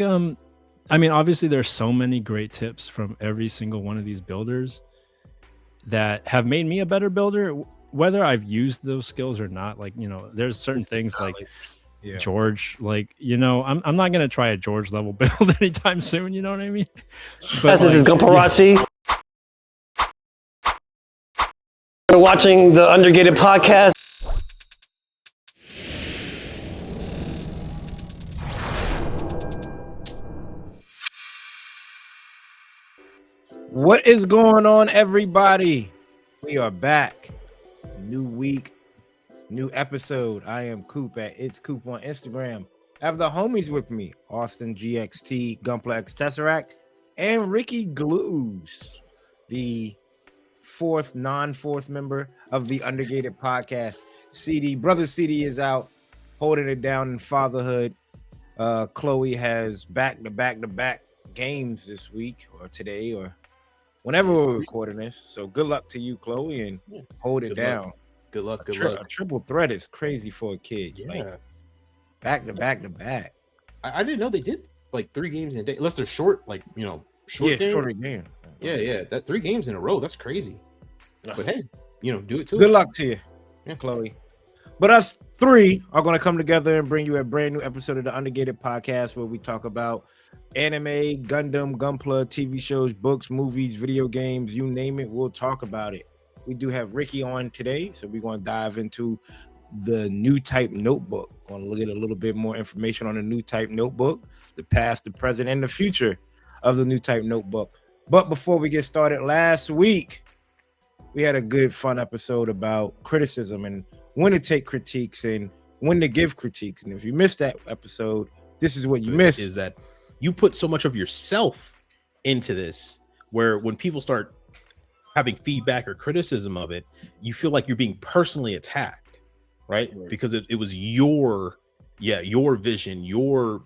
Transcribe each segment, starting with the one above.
I mean, obviously there's so many great tips from every single one of these builders that have made me a better builder, whether I've used those skills or not. Like, there's certain things like Yeah. George, like, I'm not gonna try a George level build anytime soon, you know what I mean? But This is Gunpla. You're watching the Undergated podcast. What is going on, everybody? We are back. New week, new episode. I am Coop at It's Coop on Instagram. I have the homies with me, Austin GXT, Gunpla X Tesseract, and Ricky Glues, the non-fourth member of the Undergated podcast. Brother CD is out holding it down in fatherhood. Chloe has back-to-back games this week or today or whenever we're recording this. So good luck to you, Chloe, and hold it down. Good luck. A triple threat is crazy for a kid. Yeah. Like, back. I didn't know they did like 3 games in a day, unless they're short, shorter game. Yeah. That 3 games in a row, that's crazy. But hey, do it too. Good luck to you, Chloe. But us 3 are going to come together and bring you a brand new episode of the Undergated podcast where we talk about anime, Gundam, Gunpla, TV shows, books, movies, video games, you name it, we'll talk about it. We do have Ricky on today, so we're going to dive into the Newtype Notebook. Going to get a little bit more information on the Newtype Notebook, the past, the present, and the future of the Newtype Notebook. But before we get started, last week we had a good, fun episode about criticism and when to take critiques and when to give critiques. And if you missed that episode, this is what you missed. Is that you put so much of yourself into this, where when people start having feedback or criticism of it, you feel like you're being personally attacked, right? Because it was your vision, your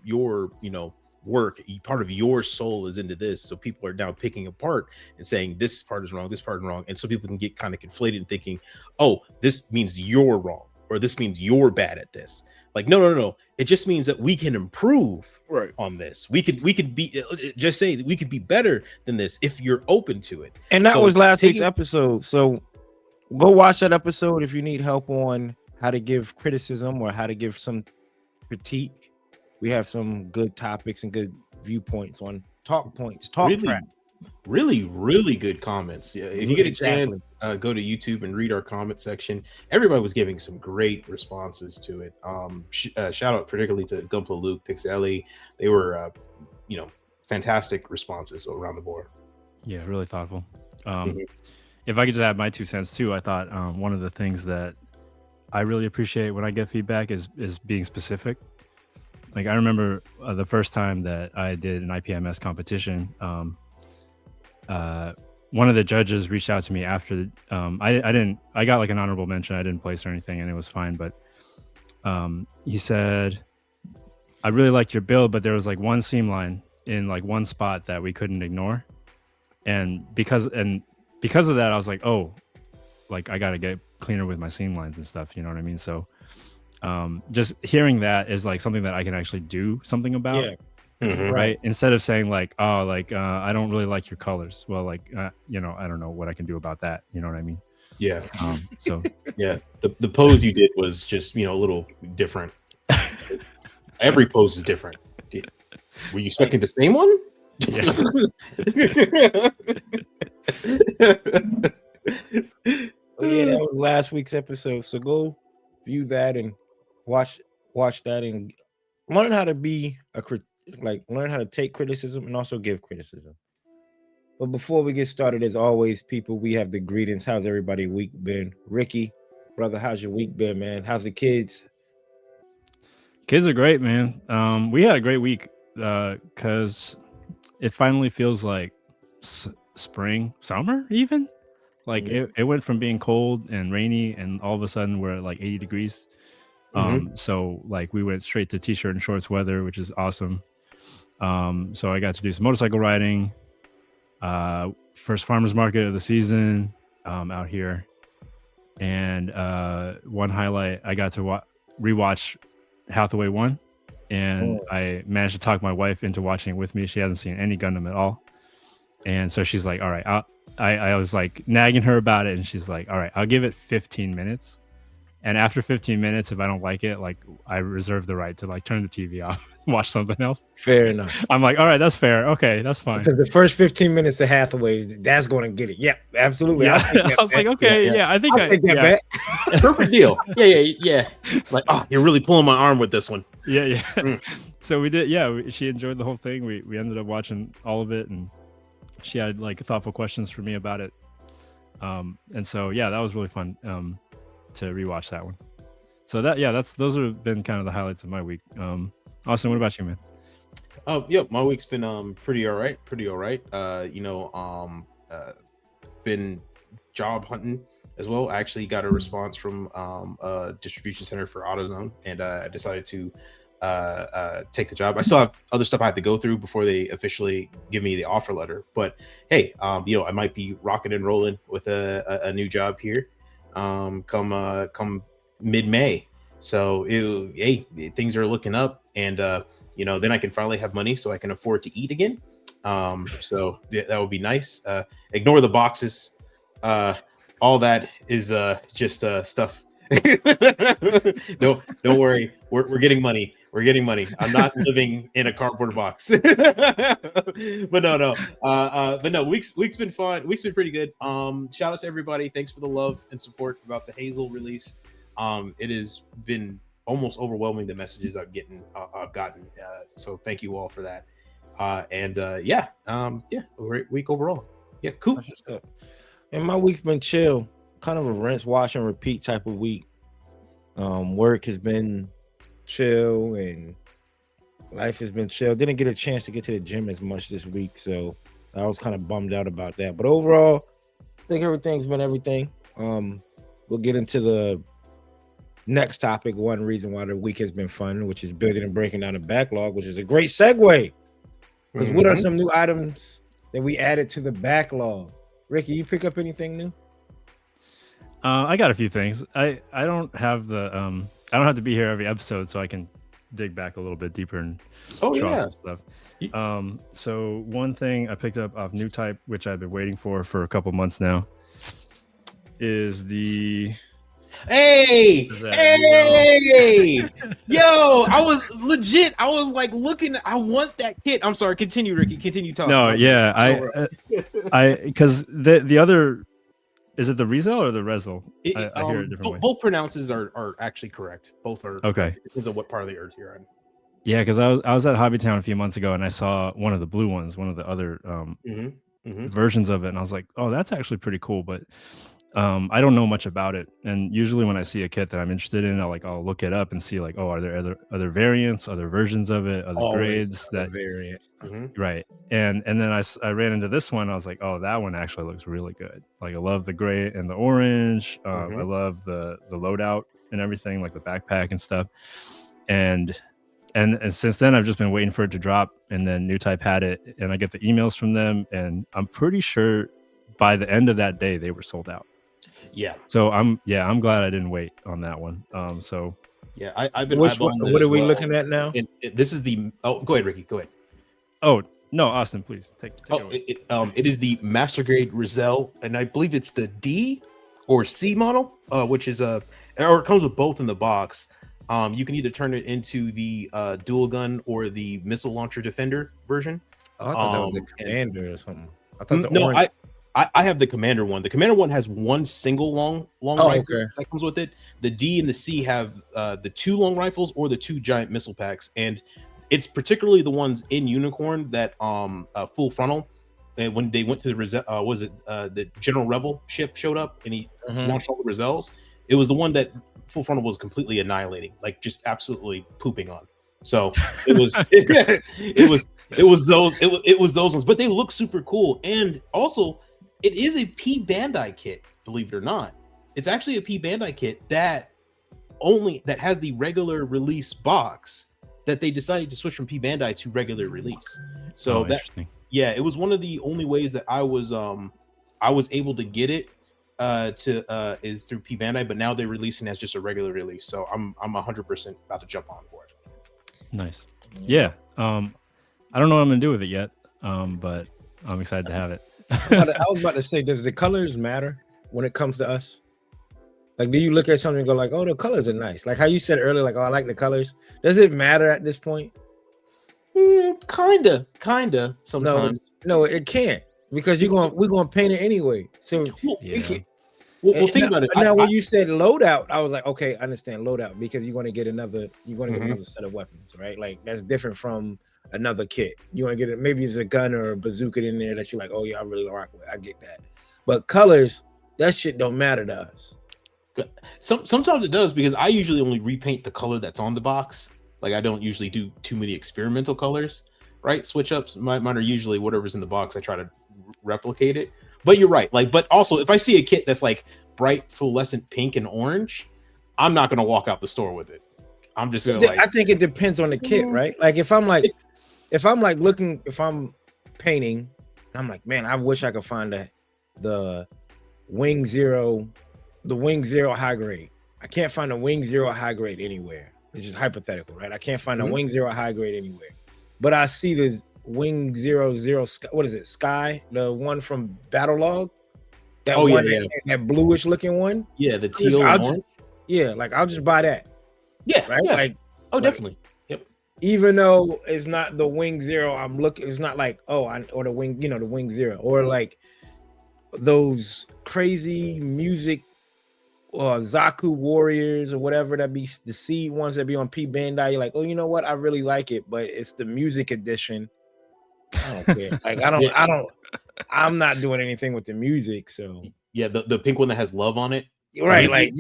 work, part of your soul is into this. So people are now picking apart and saying this part is wrong, this part is wrong. And so people can get kind of conflated and thinking, oh, this means you're wrong, or this means you're bad at this. Like, no. It just means that we can improve on this. We could be, just say that we could be better than this if you're open to it. And that was last week's episode. So go watch that episode if you need help on how to give criticism or how to give some critique. We have some good topics and good viewpoints on talk track. Really good comments. Yeah, if you get a chance, go to YouTube and read our comment section. Everybody was giving some great responses to it. Shout out particularly to Gunpla, Luke, Pixelli. They were, fantastic responses around the board. Yeah, really thoughtful. If I could just add my 2 cents too, I thought one of the things that I really appreciate when I get feedback is being specific. Like, I remember the first time that I did an IPMS competition, one of the judges reached out to me after I got like an honorable mention. I didn't place or anything and it was fine. But he said, I really liked your build, but there was like one seam line in like one spot that we couldn't ignore. And because of that, I was like, oh, like I got to get cleaner with my seam lines and stuff. You know what I mean? So just hearing that is like something that I can actually do something about. Yeah. Right. Instead of saying like, oh, like I don't really like your colors. Well, like I don't know what I can do about that. You know what I mean? Yeah. So yeah, the pose you did was just a little different. Every pose is different. Were you expecting the same one? Yeah. That was last week's episode. So go view that and watch that and learn how to be learn how to take criticism and also give criticism. But before we get started, as always, people, we have the greetings. How's everybody week been? Ricky, brother, how's your week been, man? How's the kids? Kids are great, man. We had a great week because it finally feels like spring, summer even. Like it went from being cold and rainy and all of a sudden we're at like 80 degrees. So like we went straight to t-shirt and shorts weather, which is awesome. So I got to do some motorcycle riding, first farmers market of the season out here. And one highlight, I got to rewatch Hathaway 1 and I managed to talk my wife into watching it with me. She hasn't seen any Gundam at all, and so she's like, "All right." I was like nagging her about it, and she's like, "All right, I'll give it 15 minutes." And after 15 minutes, if I don't like it, like I reserve the right to like turn the TV off, watch something else. Fair enough. I'm like, all right, that's fair. Okay, that's fine. Because the first 15 minutes of Hathaway, that's going to get it. Yeah, absolutely. Yeah. I was like, okay, yeah, I think I'll take that bet. Perfect deal. Yeah. Like, oh, you're really pulling my arm with this one. Yeah. So we did. Yeah, she enjoyed the whole thing. We ended up watching all of it, and she had like thoughtful questions for me about it. And so yeah, that was really fun. To rewatch that one. So those have been kind of the highlights of my week. Austin, what about you, man? Oh, yeah, my week's been pretty all right. Been job hunting as well. I actually got a response from a distribution center for AutoZone, and I decided to take the job. I still have other stuff I have to go through before they officially give me the offer letter, but hey, I might be rocking and rolling with a new job here come mid-May. So things are looking up, and then I can finally have money so I can afford to eat again. So that would be nice. Ignore the boxes. All that is just stuff. Don't worry. We're getting money. We're getting money. I'm not living in a cardboard box. But no. Week's been fun. Week's been pretty good. Shout out to everybody. Thanks for the love and support about the Hazel release. It has been almost overwhelming, the messages I've gotten. So thank you all for that. A great week overall. Yeah, cool. And my week's been chill, kind of a rinse, wash, and repeat type of week. Work has been chill and life has been chill. Didn't get a chance to get to the gym as much this week, so I was kind of bummed out about that. But overall, I think everything's been everything. We'll get into the next topic. One reason why the week has been fun, which is building and breaking down the backlog, which is a great segue. Because what are some new items that we added to the backlog? Ricky, you pick up anything new? I got a few things. I don't have the I don't have to be here every episode, so I can dig back a little bit deeper and draw some stuff. So one thing I picked up off Newtype, which I've been waiting for a couple months now, is the Hey, yo, I was legit. I was like looking. I want that kit. I'm sorry. Continue, Ricky. Continue talking. No, yeah, I because the other. Is it the Rezel or the Rezel? I hear it differently. Both pronounces are actually correct. Both are okay. Depends on what part of the earth you're in. Yeah, because I was at Hobbytown a few months ago and I saw one of the blue ones, one of the other versions of it, and I was like, oh, that's actually pretty cool. But I don't know much about it, and usually when I see a kit that I'm interested in, I'll look it up and see like, oh, are there other variants, other versions of it, other grades that variant, right? And then I ran into this one. I was like, oh, that one actually looks really good. Like I love the gray and the orange. I love the loadout and everything, like the backpack and stuff. And since then, I've just been waiting for it to drop. And then Newtype had it, and I get the emails from them, and I'm pretty sure by the end of that day they were sold out. Yeah. So I'm glad I didn't wait on that one. So yeah, I've been. What are we looking at now? This is the. Oh, go ahead, Ricky. Go ahead. Oh no, Austin, please take it away. It is the Master Grade Rizel, and I believe it's the D or C model, which is or it comes with both in the box. You can either turn it into the dual gun or the missile launcher defender version. Oh, I thought that was the commander or something. I thought I have the commander one. The commander one has one single long rifle that comes with it. The D and the C have the two long rifles or the two giant missile packs, and it's particularly the ones in Unicorn that full frontal. And when they went to the the General Rebel ship showed up and he launched all the Rizels. It was the one that full frontal was completely annihilating, like just absolutely pooping on. So it was it was those ones, but they look super cool. And also it is a P Bandai kit, believe it or not. It's actually a P Bandai kit that has the regular release box that they decided to switch from P Bandai to regular release. So it was one of the only ways that I was able to get it is through P Bandai, but now they're releasing as just a regular release. So I'm 100% about to jump on for it. Nice. Yeah. I don't know what I'm gonna do with it yet. But I'm excited to have it. I was about to say, does the colors matter when it comes to us? Like, do you look at something and go like, "Oh, the colors are nice"? Like how you said earlier, like, "Oh, I like the colors." Does it matter at this point? Kinda. Sometimes. No, it can't because we're gonna paint it anyway. So Yeah. we can. Well, think about it. Now, when you said loadout, I was like, okay, I understand loadout because you're gonna get another set of weapons, right? Like that's different from another kit. You want to get it, maybe it's a gun or a bazooka in there that you're like, oh yeah, I really rock with. I get that. But colors, that shit don't matter to us. Sometimes it does because I usually only repaint the color that's on the box. Like I don't usually do too many experimental colors, right? Switch ups. Mine are usually whatever's in the box. I try to replicate it. But you're right. Like, but also if I see a kit that's like bright fluorescent pink and orange, I'm not gonna walk out the store with it. I'm just gonna I think it depends on the kit, right? Like if I'm painting, I'm like, man, I wish I could find the Wing Zero high grade. I can't find a Wing Zero high grade anywhere. It's just hypothetical, right? I can't find a Wing Zero high grade anywhere. But I see this Wing 00 what is it? Sky, the one from Battle Log. That bluish looking one. Yeah, the teal and orange. Like I'll just buy that. Yeah, right. Yeah. Like, definitely. Yep. Even though it's not the Wing Zero, I'm looking. It's not like or the Wing, the Wing Zero, or like those crazy music, Zaku Warriors or whatever that be the seed ones that be on P Bandai. You're like, oh, you know what? I really like it, but it's the music edition. I don't care. Like I'm not doing anything with the music. So yeah, the pink one that has love on it. Right.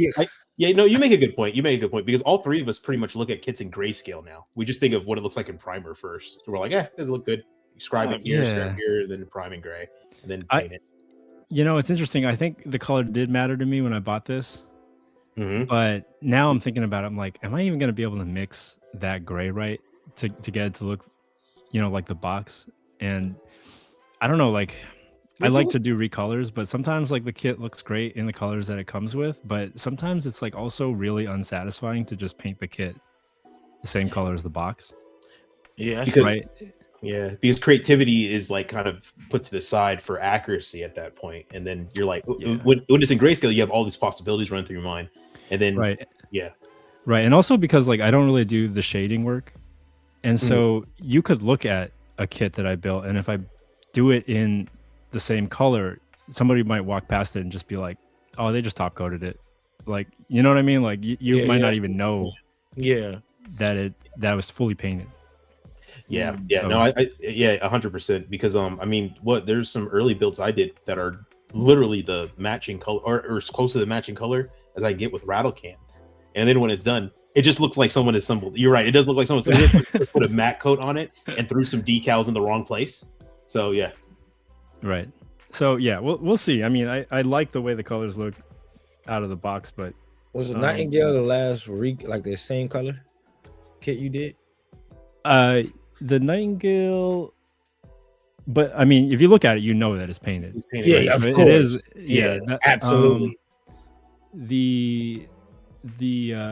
No, you make a good point. Because all three of us pretty much look at kits in grayscale now. We just think of what it looks like in primer first. So we're like, does it look good? Scribe it here, then prime in gray, and then paint it. It's interesting. I think the color did matter to me when I bought this. But now I'm thinking about it. I'm like, am I even going to be able to mix that gray right to get it to look, like the box? And I don't know, like I like to do recolors, but sometimes like the kit looks great in the colors that it comes with, but sometimes it's like also really unsatisfying to just paint the kit the same color as the box. Yeah, right. Yeah, because creativity is like kind of put to the side for accuracy at that point, and then you're like, when it's in grayscale, you have all these possibilities running through your mind, and then right, and also because like I don't really do the shading work, and so you could look at a kit that I built, and if I do it in the same color, somebody might walk past it and just be like, "Oh, they just top coated it," like you know what I mean? Like you might not even know, that was fully painted. Yeah, no, I 100%. Because I mean, there's some early builds I did that are literally the matching color or as close to the matching color as I get with Rattle Can, and then when it's done, it just looks like someone assembled. You're right, it does look like someone put a matte coat on it and threw some decals in the wrong place. So yeah, right. So yeah, we'll see. I mean, I like the way the colors look out of the box, but was the Nightingale the last like the same color kit you did? The Nightingale, but I mean, if you look at it, you know that it's painted. It's painted, right? So of course. It is. Yeah, absolutely. The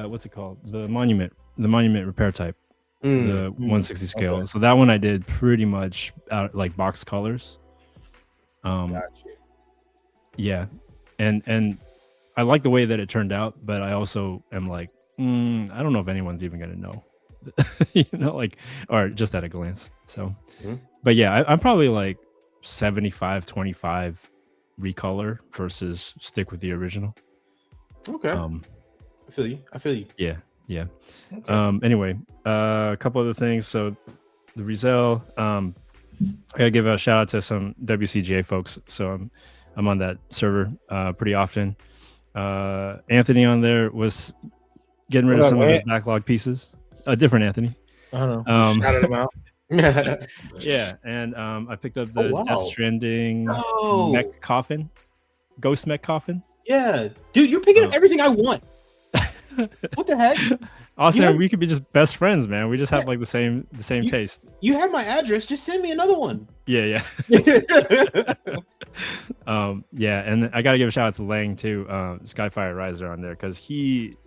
what's it called? The monument repair type, the 160 scale. Okay. So that one I did pretty much out like box colors. Gotcha. Yeah, and I like the way that it turned out, but I also am like, I don't know if anyone's even gonna know. Like, or just at a glance. So but yeah, I'm probably like 75-25 recolor versus stick with the original. Okay. I feel you. Yeah. Okay. Anyway, a couple other things. So the Rizel, I gotta give a shout out to some WCGA folks. So I'm on that server pretty often. Anthony on there was getting rid of some of his backlog pieces. A different Anthony. I don't know. Shouted him out. Yeah, and I picked up the Death Stranding mech coffin, ghost mech coffin. Yeah, dude, you're picking up everything I want. What the heck? Austin, we could be just best friends, man. We just have like the same taste. You have my address. Just send me another one. Yeah. Yeah, and I gotta give a shout out to Lang too, Skyfire Riser on there, because he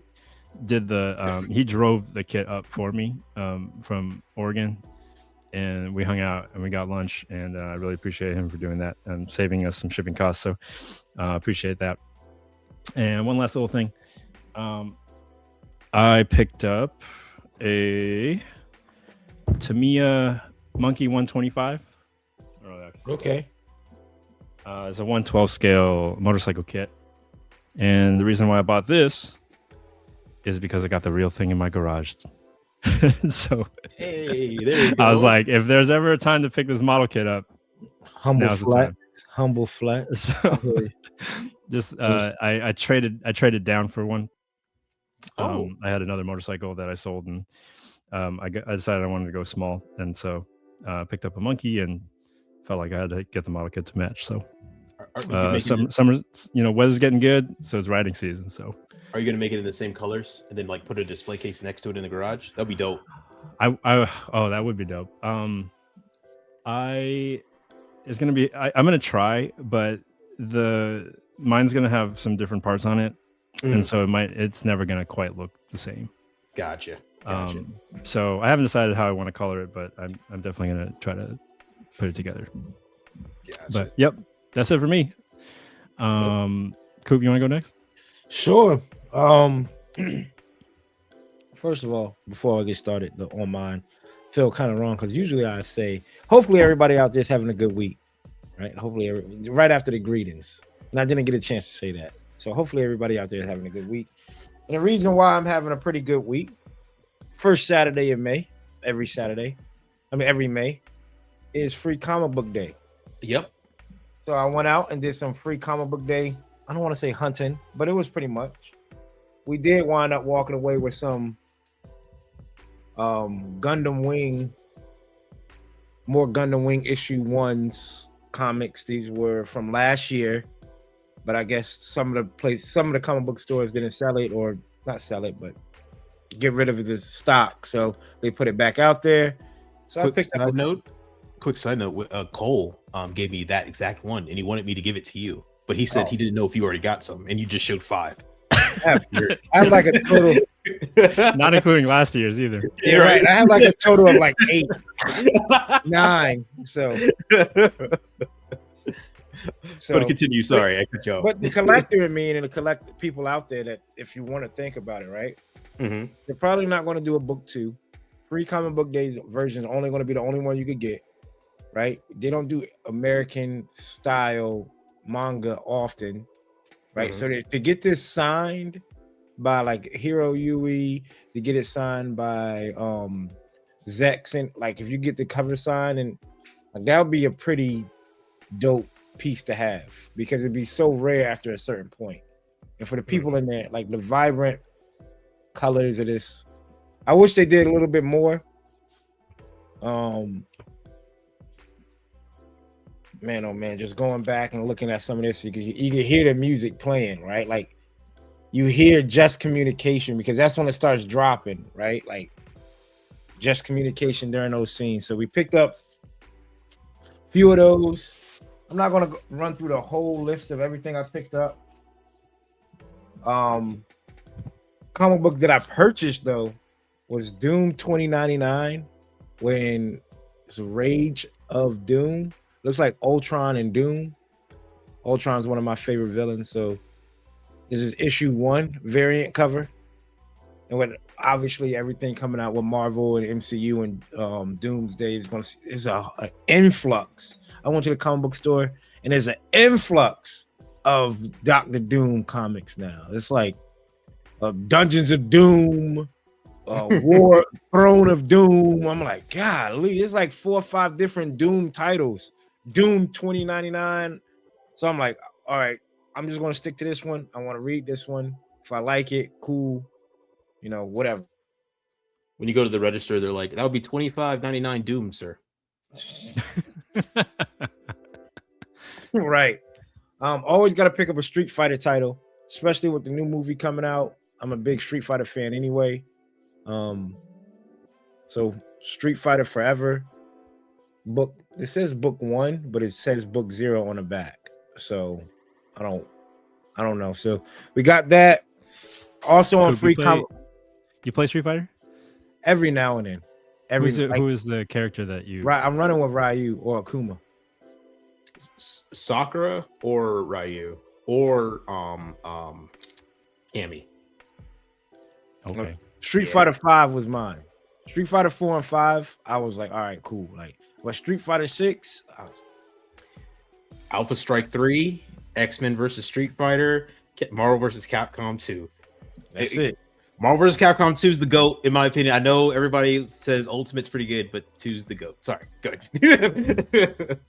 did the he drove the kit up for me from Oregon, and we hung out and we got lunch, and I really appreciate him for doing that and saving us some shipping costs. So appreciate that. And one last little thing, I picked up a Tamiya Monkey 125. Okay. It's a 112 scale motorcycle kit, and the reason why I bought this is because I got the real thing in my garage. So Hey, there you go. I was like, if there's ever a time to pick this model kit up, Humble now's the flat. time. Humble flat. So just I traded down for one. I had another motorcycle that I sold, and I decided I wanted to go small, and so picked up a Monkey and felt like I had to get the model kit to match. So summer, weather's getting good, so it's riding season. So are you gonna make it in the same colors and then like put a display case next to it in the garage? That'd be dope. That would be dope. It's gonna be I'm gonna try, but mine's gonna have some different parts on it, and so it's never gonna quite look the same. Gotcha. So I haven't decided how I want to color it, but I'm definitely gonna try to put it together. Gotcha. But yep, that's it for me. Coop, you want to go next? Sure. First of all, before I get started on mine, feel kind of wrong because usually I say, hopefully everybody out there is having a good week, right? Hopefully, right after the greetings, and I didn't get a chance to say that. So hopefully everybody out there is having a good week. And the reason why I'm having a pretty good week, first Saturday of May, every May, is Free Comic Book Day. Yep. So I went out and did some Free Comic Book Day. I don't want to say hunting, but it was pretty much. We did wind up walking away with some Gundam Wing issue 1s comics. These were from last year, but I guess some of the comic book stores didn't sell it, or not sell it, but get rid of the stock. So they put it back out there. So I picked up Quick side note, Cole gave me that exact one, and he wanted me to give it to you, but he said he didn't know if you already got some, and you just showed 5. I have like a total, not including last year's either. Yeah, right. I have like a total of like 8, 9. So but continue. Sorry, I cut you off. But the collector in me and the collect people out there that, if you want to think about it, right? Mm-hmm. They're probably not going to do a book 2. Free Comic Book Days version is only going to be the only one you could get, right? They don't do American style manga often, right? So to get this signed by like Hiro Yui, to get it signed by Zex, and like if you get the cover signed, and like, that would be a pretty dope piece to have, because it'd be so rare after a certain point. And for the people in there, like the vibrant colors of this, I wish they did a little bit more. Man, oh man, just going back and looking at some of this, you can hear the music playing, right? Like you hear Just Communication, because that's when it starts dropping, right? Like Just Communication during those scenes. So we picked up a few of those. I'm not gonna run through the whole list of everything I picked up. Comic book that I purchased though was Doom 2099, when it's Rage of Doom. Looks like Ultron and Doom. Ultron's one of my favorite villains. So this is issue 1 variant cover. And with obviously everything coming out with Marvel and MCU and Doomsday is an influx. I went to the comic book store and there's an influx of Dr. Doom comics now. It's like Dungeons of Doom, War Throne of Doom. I'm like, golly, it's like 4 or 5 different Doom titles. Doom 2099. So I'm like, all right, I'm just gonna stick to this one. I want to read this one. If I like it, cool. Whatever. When you go to the register, they're like, that would be $25.99 Doom, sir. Right. Always got to pick up a Street Fighter title, especially with the new movie coming out. I'm a big Street Fighter fan anyway. So Street Fighter Forever book. This says book 1, but it says book 0 on the back. So I don't know. So we got that. Also on Free Comic. You play Street Fighter? Every now and then. Who is the character that you? Right, I'm running with Ryu or Akuma. Sakura or Ryu or Cammy. Okay. Street Fighter 5 was mine. Street Fighter 4 and 5, I was like, all right, cool. Like, but Street Fighter 6, Alpha Strike 3, X-Men versus Street Fighter, Marvel versus Capcom 2. That's it. Marvel vs. Capcom 2 is the GOAT, in my opinion. I know everybody says Ultimate's pretty good, but 2's the GOAT. Sorry, go ahead.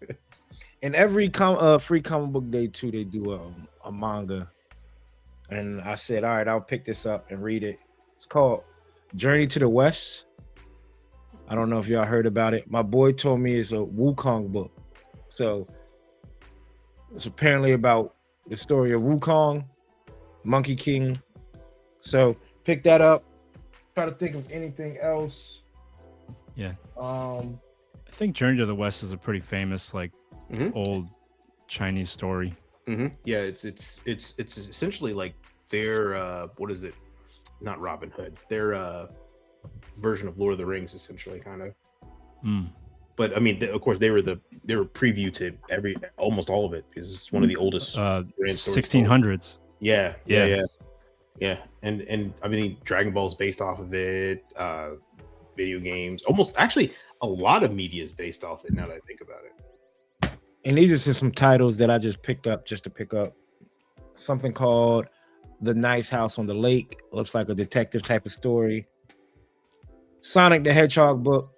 And every free comic book day too, they do a manga. And I said, all right, I'll pick this up and read it. It's called Journey to the West. I don't know if y'all heard about it. My boy told me it's a Wukong book. So it's apparently about the story of Wukong, Monkey King. So pick that up. Try to think of anything else. Yeah. I think Journey to the West is a pretty famous, like, old Chinese story. Yeah, it's essentially like their what is it? Not Robin Hood. Their version of Lord of the Rings, essentially, kind of. But I mean, of course, they were preview to almost all of it because it's one of the oldest 1600s. Yeah. And I mean, Dragon Ball is based off of it. Video games, almost actually a lot of media is based off it. Now that I think about it. And these are just some titles that I just picked up just to pick up. Something called The Nice House on the Lake. Looks like a detective type of story. Sonic the Hedgehog book.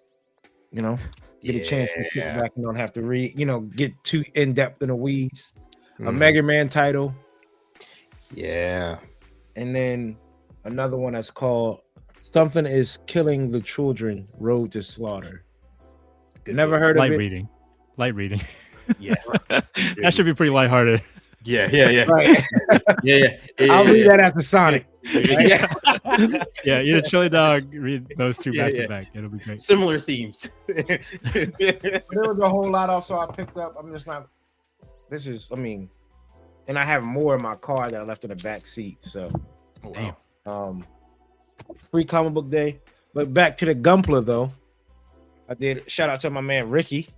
You know, get a chance to sit back and don't have to read, get too in-depth in the weeds. A Mega Man title. Yeah. And then another one that's called Something is Killing the Children, Road to Slaughter. Never heard of it. Light reading. Yeah. That should be pretty lighthearted. Yeah. Right. Yeah. I'll read that after Sonic. Yeah. Yeah, eat a chili dog, read those two back to back. It'll be great. Similar themes. There was a whole lot also I picked up. I'm just not. And I have more in my car that I left in the back seat. So, free comic book day. But back to the Gunpla though. I did shout out to my man Ricky.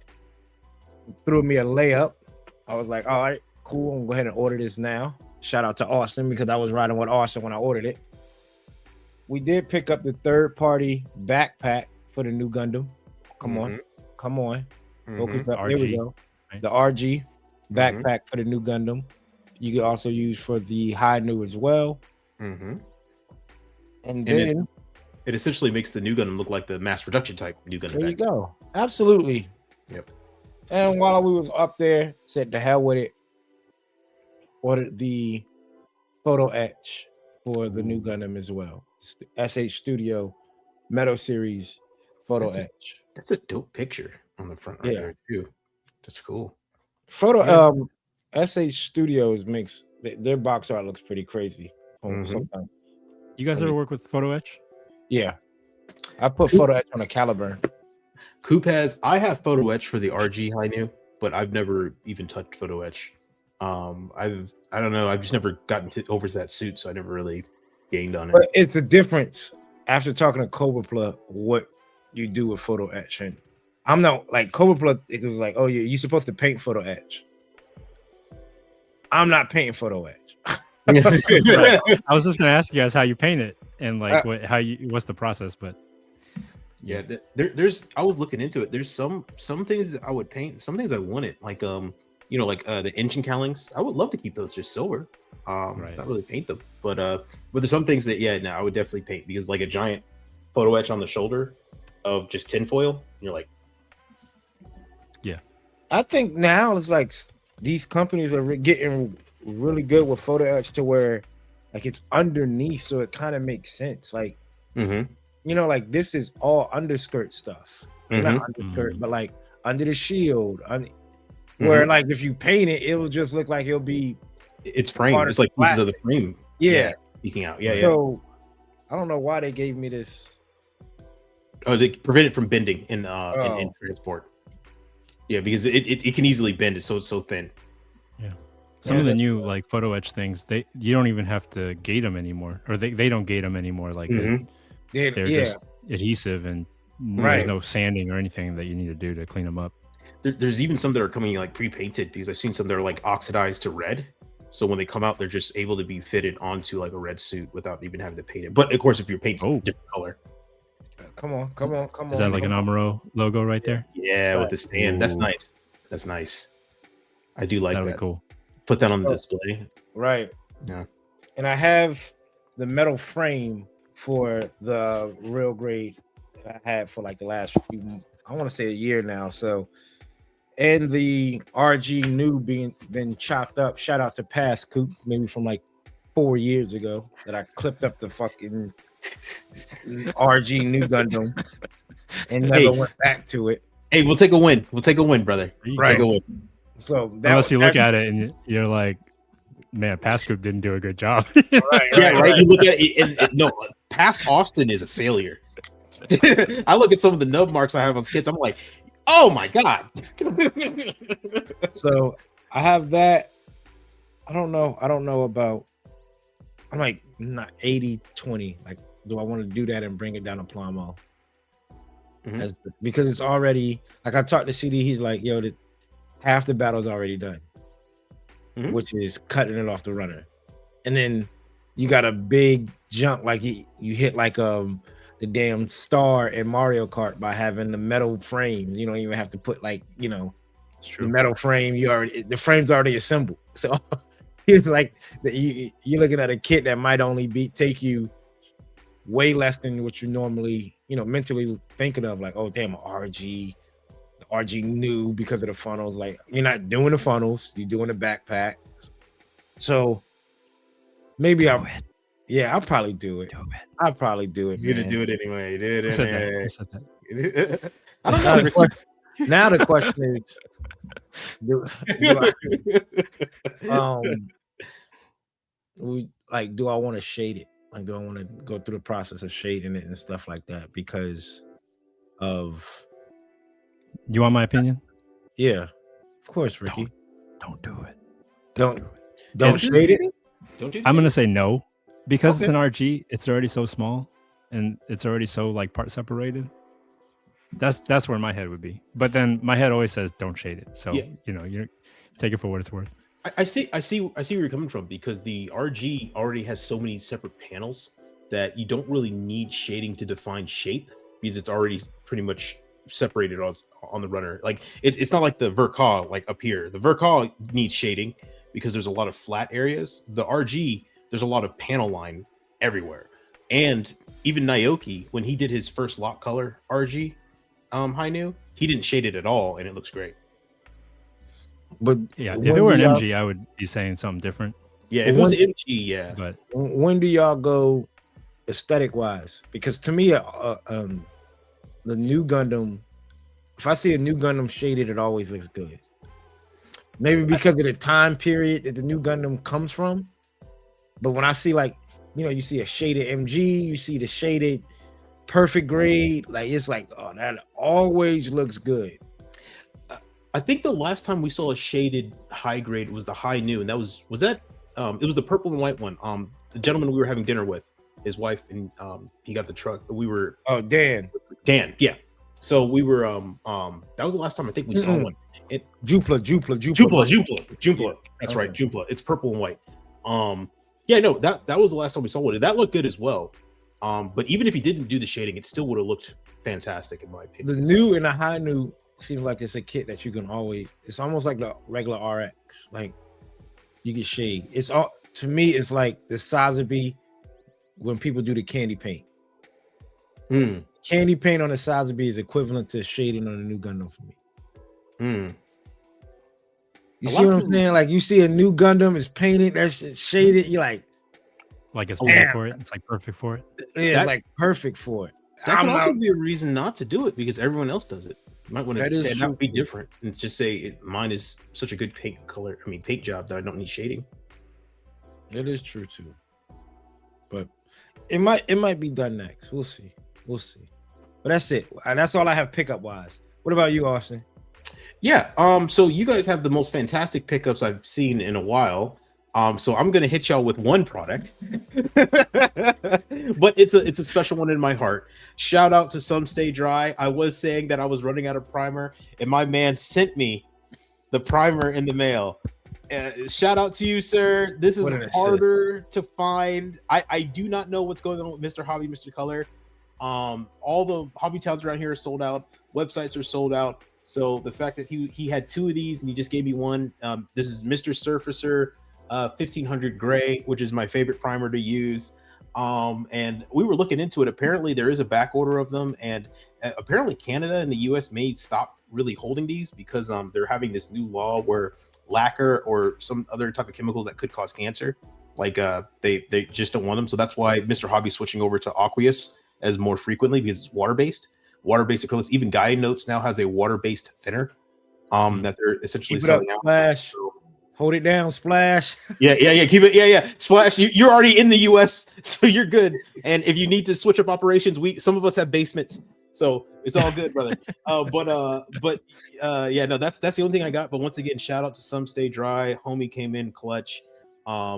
Threw me a layup. I was like, all right, cool. I'm gonna go ahead and order this now. Shout out to Austin because I was riding with Austin when I ordered it. We did pick up the third-party backpack for the new Gundam. Come on. Focus up. RG. There we go. Right. The RG backpack for the new Gundam. You can also use for the high new as well. And then it essentially makes the new Gundam look like the mass production type new Gundam. there you go. Absolutely. Yep. And while we was up there, said to hell with it. Ordered the photo etch for the new Gundam as well. SH Studio Metal Series photo etch. That's a dope picture on the front right there too. That's cool. SH Studios makes their box art looks pretty crazy. Sometimes. You guys ever work with photo etch? Yeah. I put photo etch on a Caliburn. Coop I have photo etch for the RG high new, but I've never even touched photo etch. I don't know. I've just never gotten over to that suit, so I never really gained on it. But it's a difference after talking to Cobra what you do with photo etch. And I'm not like Cobra. It was like, oh yeah, you're supposed to paint photo etch. I'm not painting photo etch. Right. I was just gonna ask you guys how you paint it and like what's the process, but yeah, there's I was looking into it. There's some things I would paint, some things I wouldn't, like the engine cowlings. I would love to keep those just silver. Not really paint them, but there's some things that I would definitely paint, because like a giant photo etch on the shoulder of just tinfoil, you're like, I think now it's like these companies are getting really good with photo etch to where like it's underneath, so it kind of makes sense. Like, like this is all underskirt stuff, not underskirt, but like under the shield. Where like if you paint it, it will just look like it's framed. It's like pieces of the frame. Peeking out. So I don't know why they gave me this. Oh, they prevent it from bending in transport. Yeah, because it can easily bend. It's so thin. Yeah. Some of the new like photo etch things, you don't even have to gate them anymore, or they don't gate them anymore. Like They're just adhesive, and there's no sanding or anything that you need to do to clean them up. There's even some that are coming like pre-painted, because I've seen some that are like oxidized to red. So when they come out, they're just able to be fitted onto like a red suit without even having to paint it. But of course, if your paint's a different color. Come on. Is that like an Amuro logo right there? Yeah, with the stand. Ooh. That's nice. I do like That'd that. Be cool. Put that on the display. Right. Yeah. And I have the metal frame for the real grade that I had for like the last few, I want to say a year now. So, and the RG new been chopped up. Shout out to Past Coop, maybe from like 4 years ago, that I clipped up the fucking RG new Gundam and never went back to it. Hey, we'll take a win. We'll take a win, brother. Right. Take a win. So unless you look at it and you're like, man, Past Group didn't do a good job. Right. You look at it, and no, Past Austin is a failure. I look at some of the nub marks I have on skits. I'm like, oh my god. So I have that. I don't know about. I'm like not 80-20. Like, do I want to do that and bring it down to Plamo? Because it's already, like, I talked to CD. He's like, yo, half the battle's already done, which is cutting it off the runner, and then you got a big jump, like you hit like the damn star in Mario Kart by having the metal frame. You don't even have to put like, the metal frame. The frame's already assembled. So it's like you're looking at a kit that might only take you way less than what you normally, mentally thinking of. Like, oh damn, RG new because of the funnels. Like, you're not doing the funnels, you're doing the backpack. So maybe I'll probably do it. I'll probably do it. You're gonna do it anyway, dude. Who said that? I don't know. Now the question is, do I want to shade it? Like, do I want to go through the process of shading it and stuff like that? Because of, you want my opinion? Yeah, of course, Ricky. Don't do it. Don't shade it. I'm gonna say no, because it's an RG. It's already so small, and it's already so like part separated. That's where my head would be. But then my head always says don't shade it. So you take it for what it's worth. I see where you're coming from, because the RG already has so many separate panels that you don't really need shading to define shape, because it's already pretty much separated on the runner. Like it's not like the Verkaw, like up here. The Verkaw needs shading because there's a lot of flat areas. The RG, there's a lot of panel line everywhere. And even Naoki, when he did his first lock color RG Hainu, he didn't shade it at all, and it looks great. But yeah, if it were an MG, I would be saying something different. Yeah, if it was an MG, yeah. But when do y'all go aesthetic wise? Because to me, the new Gundam, if I see a new Gundam shaded, it always looks good. Maybe because of the time period that the new Gundam comes from. But when I see, like, you see a shaded MG, you see the shaded perfect grade, like, it's like, oh, that always looks good. I think the last time we saw a shaded high grade was the high new, and that was that it was the purple and white one. The gentleman we were having dinner with, his wife, and he got the truck. We were Dan, yeah. So we were that was the last time I think we saw one. Gunpla. That's right, Gunpla. It's purple and white. Yeah, no, that was the last time we saw one. That looked good as well. But even if he didn't do the shading, it still would have looked fantastic in my opinion. The new and the high new seems like it's a kit that you can always. It's almost like the regular RX. Like, you get shade. It's all, to me, it's like the Sazabi when people do the candy paint. Candy paint on the Sazabi is equivalent to shading on a new Gundam for me. You see what I'm saying? Like, you see a new Gundam is painted, that's shaded. You're like it's made for it. It's like perfect for it. Yeah, it's like perfect for it. That can also be a reason not to do it, because everyone else does it. You might want to stand out, be different, and just say mine is such a good paint job that I don't need shading. It is true too, but it might be done next. We'll see. But that's it. That's all I have pickup wise. What about you, Austin? Yeah. So you guys have the most fantastic pickups I've seen in a while. So I'm gonna hit y'all with one product, but it's a special one in my heart. Shout out to Some Stay Dry. I was saying that I was running out of primer, and my man sent me the primer in the mail. Shout out to you, sir. This is harder to find. I do not know what's going on with Mr. Hobby, Mr. Color. All the hobby towns around here are sold out. Websites are sold out. So the fact that he had two of these and he just gave me one. This is Mr. Surfacer 1500 Gray, which is my favorite primer to use. And we were looking into it. Apparently there is a back order of them, and apparently Canada and the US may stop really holding these because they're having this new law where lacquer or some other type of chemicals that could cause cancer, like they just don't want them. So that's why Mr. Hobby's switching over to aqueous as more frequently, because it's water-based acrylics. Even Guy Notes now has a water-based thinner that they're essentially selling out. Splash. Hold it down, Splash. Yeah. Keep it. Yeah. Splash. You're already in the US, so you're good. And if you need to switch up operations, some of us have basements, so it's all good, brother. Yeah, no, that's the only thing I got. But once again, shout out to Some Stay Dry. Homie came in clutch.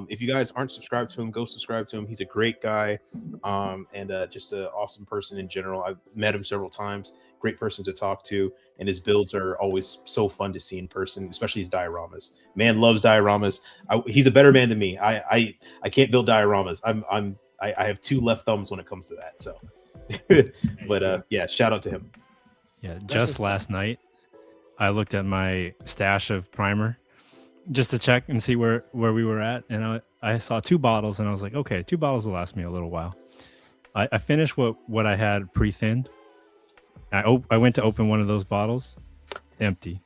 If you guys aren't subscribed to him, go subscribe to him. He's a great guy, and just an awesome person in general. I've met him several times. Great person to talk to, and his builds are always so fun to see in person, especially his dioramas. Man loves dioramas. He's a better man than me. I can't build dioramas. I have two left thumbs when it comes to that. So, but yeah, shout out to him. Yeah, just last night I looked at my stash of primer just to check and see where we were at, and I saw 2 bottles, and I was like, okay, 2 bottles will last me a little while. I finished what I had pre-thinned. I went to open one of those bottles, empty.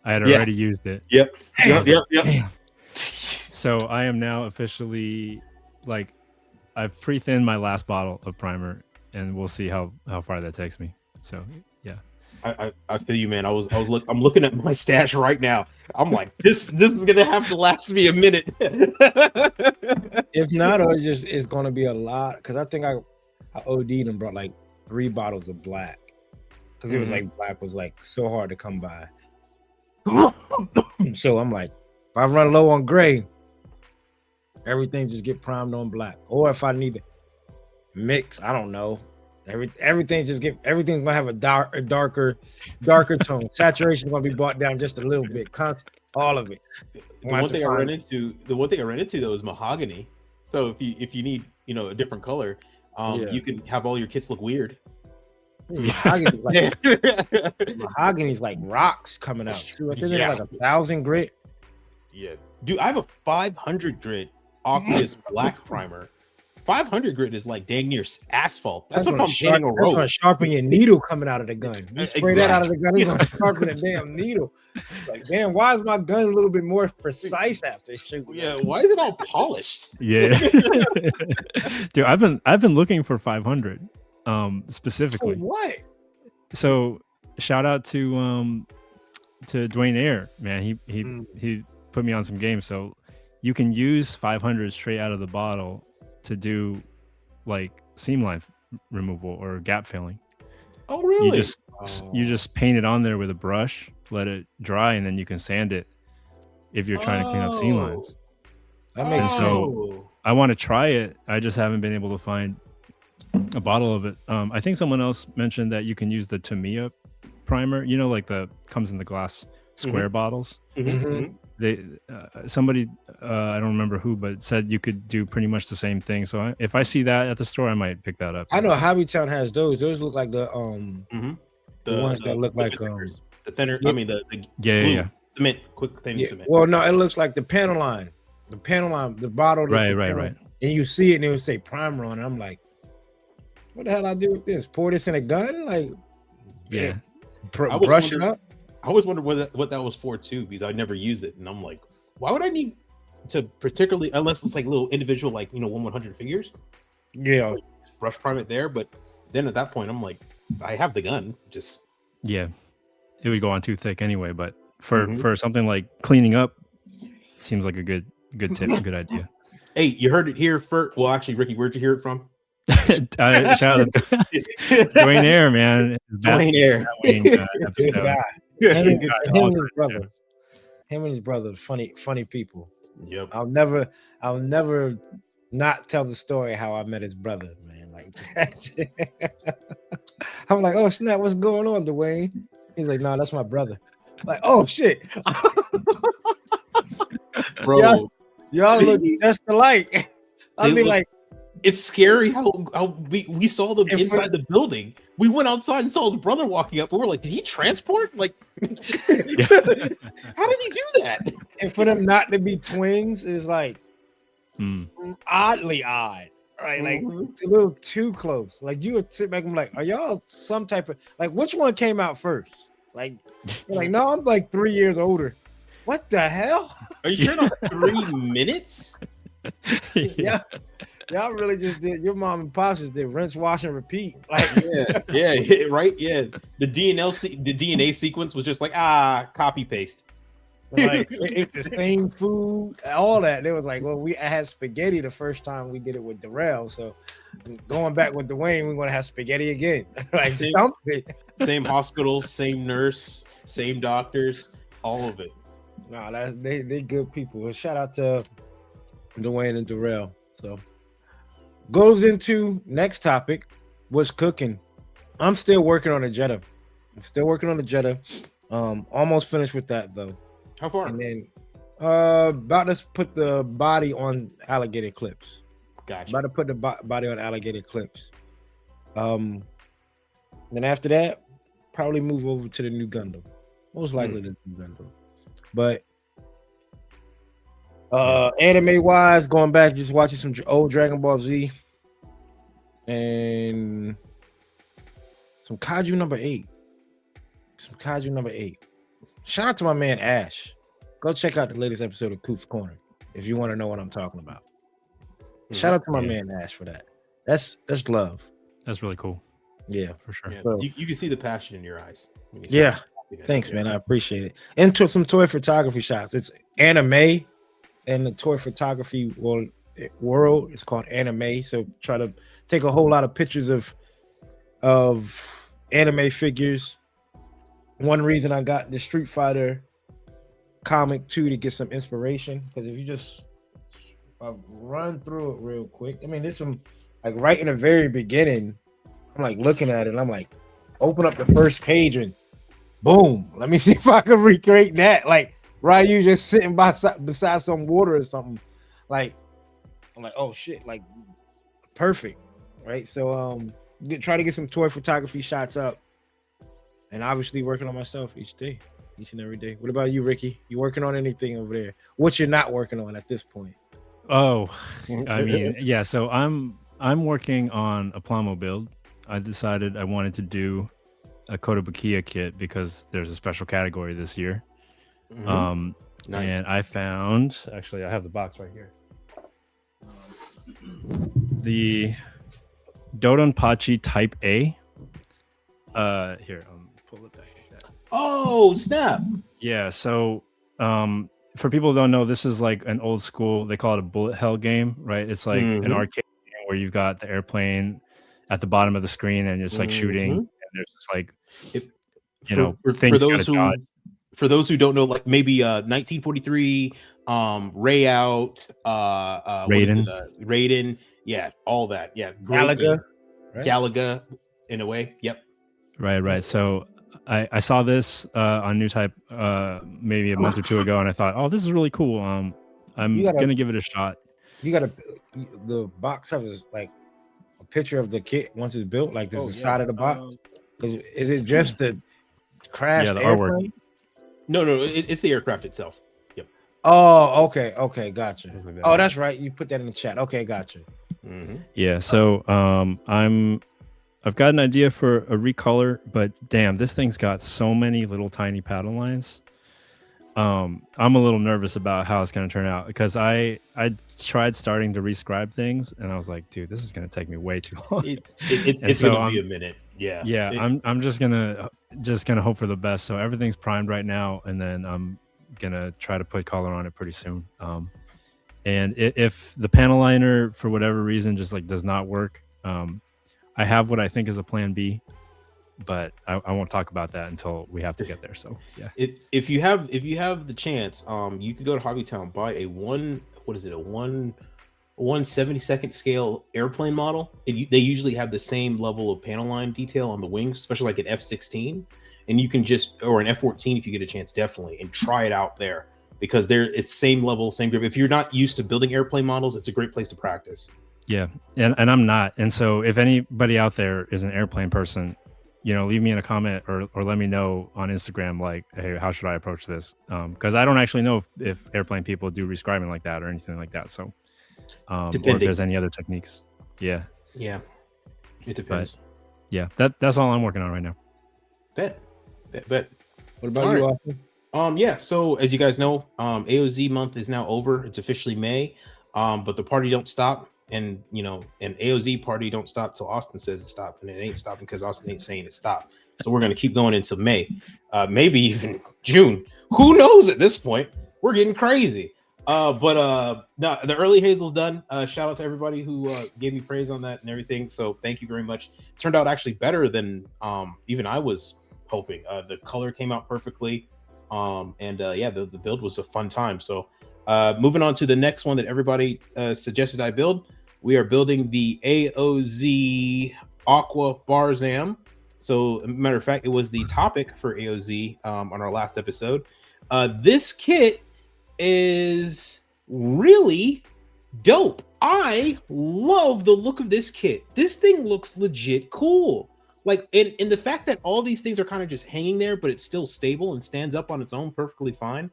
I had already used it. Yep. So I am now officially, like, I've pre-thinned my last bottle of primer, and we'll see how far that takes me. So yeah. I feel you, man. I'm looking at my stash right now. I'm like, this is gonna have to last me a minute. If not, or it's gonna be a lot, because I think I OD'd and brought like 3 bottles of black, because it was like black was like so hard to come by. So I'm like, if I run low on gray, everything just get primed on black. Or if I need to mix, I don't know. Everything's gonna have a darker tone. Saturation is gonna be brought down just a little bit. All of it. The one thing I ran into though is mahogany. So if you need a different color, you can have all your kits look weird. Mahogany's like rocks coming out too. I think they're like 1,000 grit. Yeah, dude, I have a 500 grit aqueous black primer. 500 grit is like dang near asphalt. That's what I'm hitting a road. Gonna sharpen your needle coming out of the gun. You spray that out of the gun, it's gonna sharpen the damn needle. Like, damn, why is my gun a little bit more precise after shooting? Yeah, why is it all polished? Yeah. Dude, I've been looking for 500 specifically. For what? So shout out to Dwayne Air, man. He put me on some games. So you can use 500 straight out of the bottle to do like seam line removal or gap filling. Oh, really? You just paint it on there with a brush, let it dry, and then you can sand it if you're trying to clean up seam lines. That makes sense. So I want to try it. I just haven't been able to find a bottle of it. I think someone else mentioned that you can use the Tamiya primer. Like the comes in the glass square bottles. Somebody I don't remember who, but said you could do pretty much the same thing. So if I see that at the store, I might pick that up. I know Hobbytown has those. Those look like the ones that look like the thinner. Yeah. I mean the yeah cement, quick thin cement. Well, no, it looks like the panel line, the bottle. Right. And you see it, and it would say primer on it. I'm like, what the hell I do with this? Pour this in a gun? Like, yeah. Brush it up. I always wondered what that was for too, because I never used it, and I'm like, why would I need to particularly, unless it's like little individual, like 1/100 figures? Yeah, brush prime it there. But then at that point, I'm like, I have the gun. Just it would go on too thick anyway. But for something like cleaning up, seems like a good tip, a good idea. Hey, you heard it here first. Well, actually, Ricky, where'd you hear it from? Shout out to Dwayne Air, man. Dwayne Air. Good guy. Him and his brother. Funny people. Yep. I'll never not tell the story how I met his brother, man. Like, I'm like, oh snap, what's going on, Dwayne? He's like, no, that's my brother. Like, oh shit, Bro, y'all look just alike. I mean, like, it's scary how we saw them And for- inside the building. We went outside and saw his brother walking up, and we're like, did he transport? Like, how did he do that? and for them not to be twins is like oddly odd, right? Like it's a little too close. Like you would sit back and be like, are y'all some type of like which one came out first? Like, you're like, no, I'm like 3 years older. What the hell? Are you sure not 3 minutes? Yeah. Y'all really just did your mom and pops just did rinse, wash, and repeat. Like, yeah, right. Yeah, the DNA sequence was just like copy paste. like they ate the same food, all that. They was like, well, I had spaghetti the first time we did it with Darrell, so going back with Dwayne, we're gonna have spaghetti again. Like something. Same hospital, same nurse, same doctors, all of it. Nah, they good people. Well, shout out to Dwayne and Darrell. So goes into next topic. What's cooking? I'm still working on a Jetta. Almost finished with that though. How far? And then about to put the body on alligator clips. Gotcha. About to put the body on alligator clips. Then after that, probably move over to the new Gundam. Most likely the new Gundam. But anime wise, going back, just watching some old Dragon Ball Z and some Kaiju number 8. Shout out to my man Ash. Go check out the latest episode of Coop's Corner if you want to know what I'm talking about. Shout out to my man Ash for that. That's love. That's really cool. Yeah, for sure. Yeah, So- you can see the passion in your eyes. when you say Yeah. that. Thanks, man. I appreciate it. And to some toy photography shots. It's anime and the toy photography world is called anime. So try to take a whole lot of pictures of anime figures. One reason I got the Street Fighter comic too to get some inspiration, because if you just run through it real quick, I mean, there's some like right in the very beginning. I'm like looking at it, and I'm like, open up the first page and boom. Let me see if I can recreate that. Like Ryu just sitting beside some water or something. Like I'm like, oh shit, like perfect, right? So try to get some toy photography shots up, and obviously working on myself each and every day. What about you, Ricky? You working on anything over there? What you're not working on at this point? Oh, I mean, yeah. So I'm working on a Plamo build. I decided I wanted to do a Kotobukiya kit because there's a special category this year. Nice. And I found, actually, I have the box right here. The Dodonpachi Type A. Here, I'll pull it back like that. Oh, snap. Yeah, so for people who don't know, this is like an old school, they call it a bullet hell game, right? It's like an arcade game where you've got the airplane at the bottom of the screen and it's like shooting, and there's just like for those who don't know, like maybe 1943 Ray Out, Raiden, yeah, all that, yeah, Galaga, right? Galaga in a way, yep, right. So I saw this on Newtype maybe a month or two ago, and I thought, oh, this is really cool. I'm gonna give it a shot. You got the box has like a picture of the kit once it's built, like there's the side of the box. Is it just the crash? Yeah, the airplane? artwork. No, it's the aircraft itself. Yep. Oh, okay, gotcha. Like that. Oh, that's right. You put that in the chat. Okay, gotcha. Yeah, so I've got an idea for a recolor, but damn, this thing's got so many little tiny paddle lines. I'm a little nervous about how it's going to turn out because I tried starting to rescribe things and I was like, dude, this is going to take me way too long. It's going to be a minute. Yeah. I'm just gonna hope for the best. So everything's primed right now, and then I'm gonna try to put color on it pretty soon. And if the panel liner for whatever reason just like does not work, I have what I think is a plan B. but I won't talk about that until we have to get there. So yeah. If you have the chance, you could go to Hobbytown, buy a 1/72 scale airplane model. They usually have the same level of panel line detail on the wings, especially like an F-16, and you can or an F-14 if you get a chance, definitely, and try it out there, because it's same level, same grip. If you're not used to building airplane models, it's a great place to practice. Yeah, and I'm not. And so if anybody out there is an airplane person, leave me in a comment or let me know on Instagram, like, hey, how should I approach this? Because I don't actually know if airplane people do rescribing like that or anything like that. So or if there's any other techniques. Yeah, it depends. But, yeah, that's all I'm working on right now. Bet. What about you, Austin? Yeah, so as you guys know, AOZ month is now over. It's officially May, but the party don't stop. And an AOZ party don't stop till Austin says it stopped, and it ain't stopping because Austin ain't saying it stopped. So we're gonna keep going until May, maybe even June. Who knows at this point? We're getting crazy. But no, the early hazel's done. Shout out to everybody who gave me praise on that and everything. So thank you very much. It turned out actually better than even I was hoping. The color came out perfectly, and the build was a fun time. So moving on to the next one that everybody suggested I build. We are building the AOZ Aqua Barzam. So, matter of fact, it was the topic for AOZ on our last episode. This kit is really dope. I love the look of this kit. This thing looks legit cool. Like, in the fact that all these things are kind of just hanging there, but it's still stable and stands up on its own perfectly fine.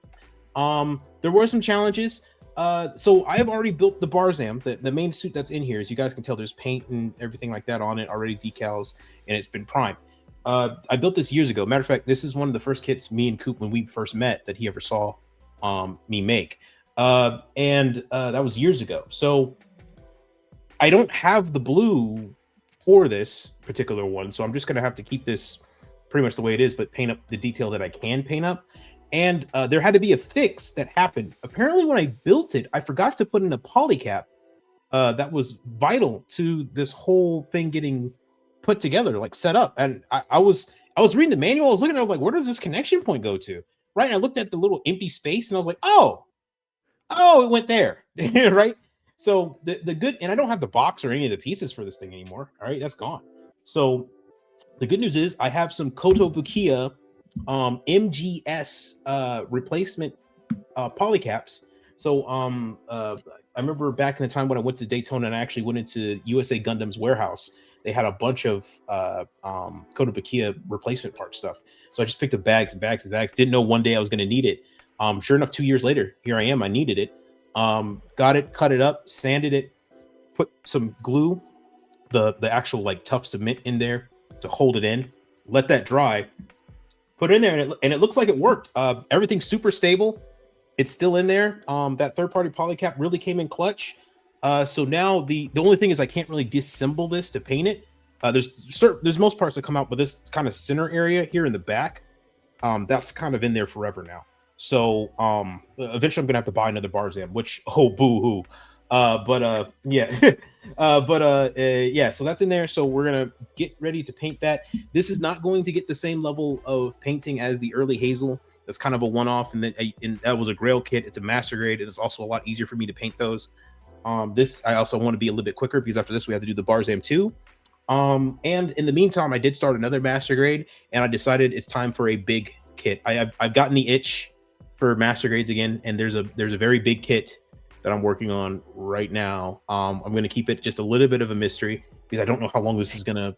There were some challenges. So I have already built the Barzam. The main suit that's in here, as you guys can tell, there's paint and everything like that on it already, decals, and it's been primed. I built this years ago. Matter of fact, this is one of the first kits me and Coop, when we first met, that he ever saw me make. And that was years ago. So I don't have the blue for this particular one, so I'm just going to have to keep this pretty much the way it is, but paint up the detail that I can paint up. And there had to be a fix that happened. Apparently, when I built it, I forgot to put in a polycap that was vital to this whole thing getting put together, like set up. And I was reading the manual. I was looking at it, like, where does this connection point go to? Right. And I looked at the little empty space and I was like, oh, it went there. Right. So the good, and I don't have the box or any of the pieces for this thing anymore. All right. That's gone. So the good news is I have some Kotobukiya MGS replacement polycaps. So I remember back in the time when I went to Daytona and I actually went into USA Gundam's warehouse, they had a bunch of Kotobukiya replacement part stuff. So I just picked up bags and bags and bags. Didn't know one day I was going to need it. Sure enough, 2 years later, here I am. I needed it. Got it, cut it up, sanded it, put some glue, the actual like tough cement in there to hold it in. Let that dry. Put it in there, and it looks like it worked. Everything's super stable. It's still in there. That third-party polycap really came in clutch. So now the only thing is I can't really disassemble this to paint it. There's most parts that come out, but this kind of center area here in the back, that's kind of in there forever now. So eventually I'm gonna have to buy another Barzam, which boo-hoo. Yeah. Yeah, so that's in there. So we're gonna get ready to paint that. This is not going to get the same level of painting as the early Hazel. That's kind of a one-off, and that was a Grail kit. It's a master grade. It's also a lot easier for me to paint those. This I also want to be a little bit quicker because after this we have to do the Barzam 2. And in the meantime, I did start another master grade, and I decided it's time for a big kit. I've gotten the itch for master grades again, and there's a very big kit that I'm working on right now. I'm going to keep it just a little bit of a mystery because I don't know how long this is gonna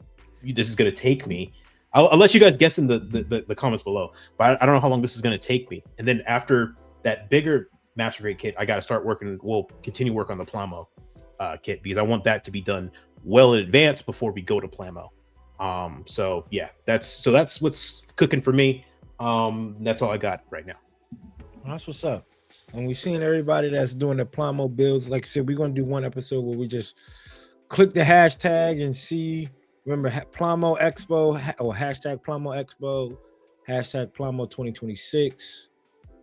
take me. I'll let you guys guess in the comments below, but I don't know how long this is going to take me. And then after that bigger master grade kit, I got to start working. We'll continue work on the Plamo kit because I want that to be done well in advance before we go to Plamo. So yeah, that's what's cooking for me. That's all I got right now. That's what's up. And we've seen everybody that's doing the Plamo builds. Like I said, we're going to do one episode where we just click the hashtag and see. Remember, Plamo Expo or hashtag Plamo Expo, hashtag Plamo 2026.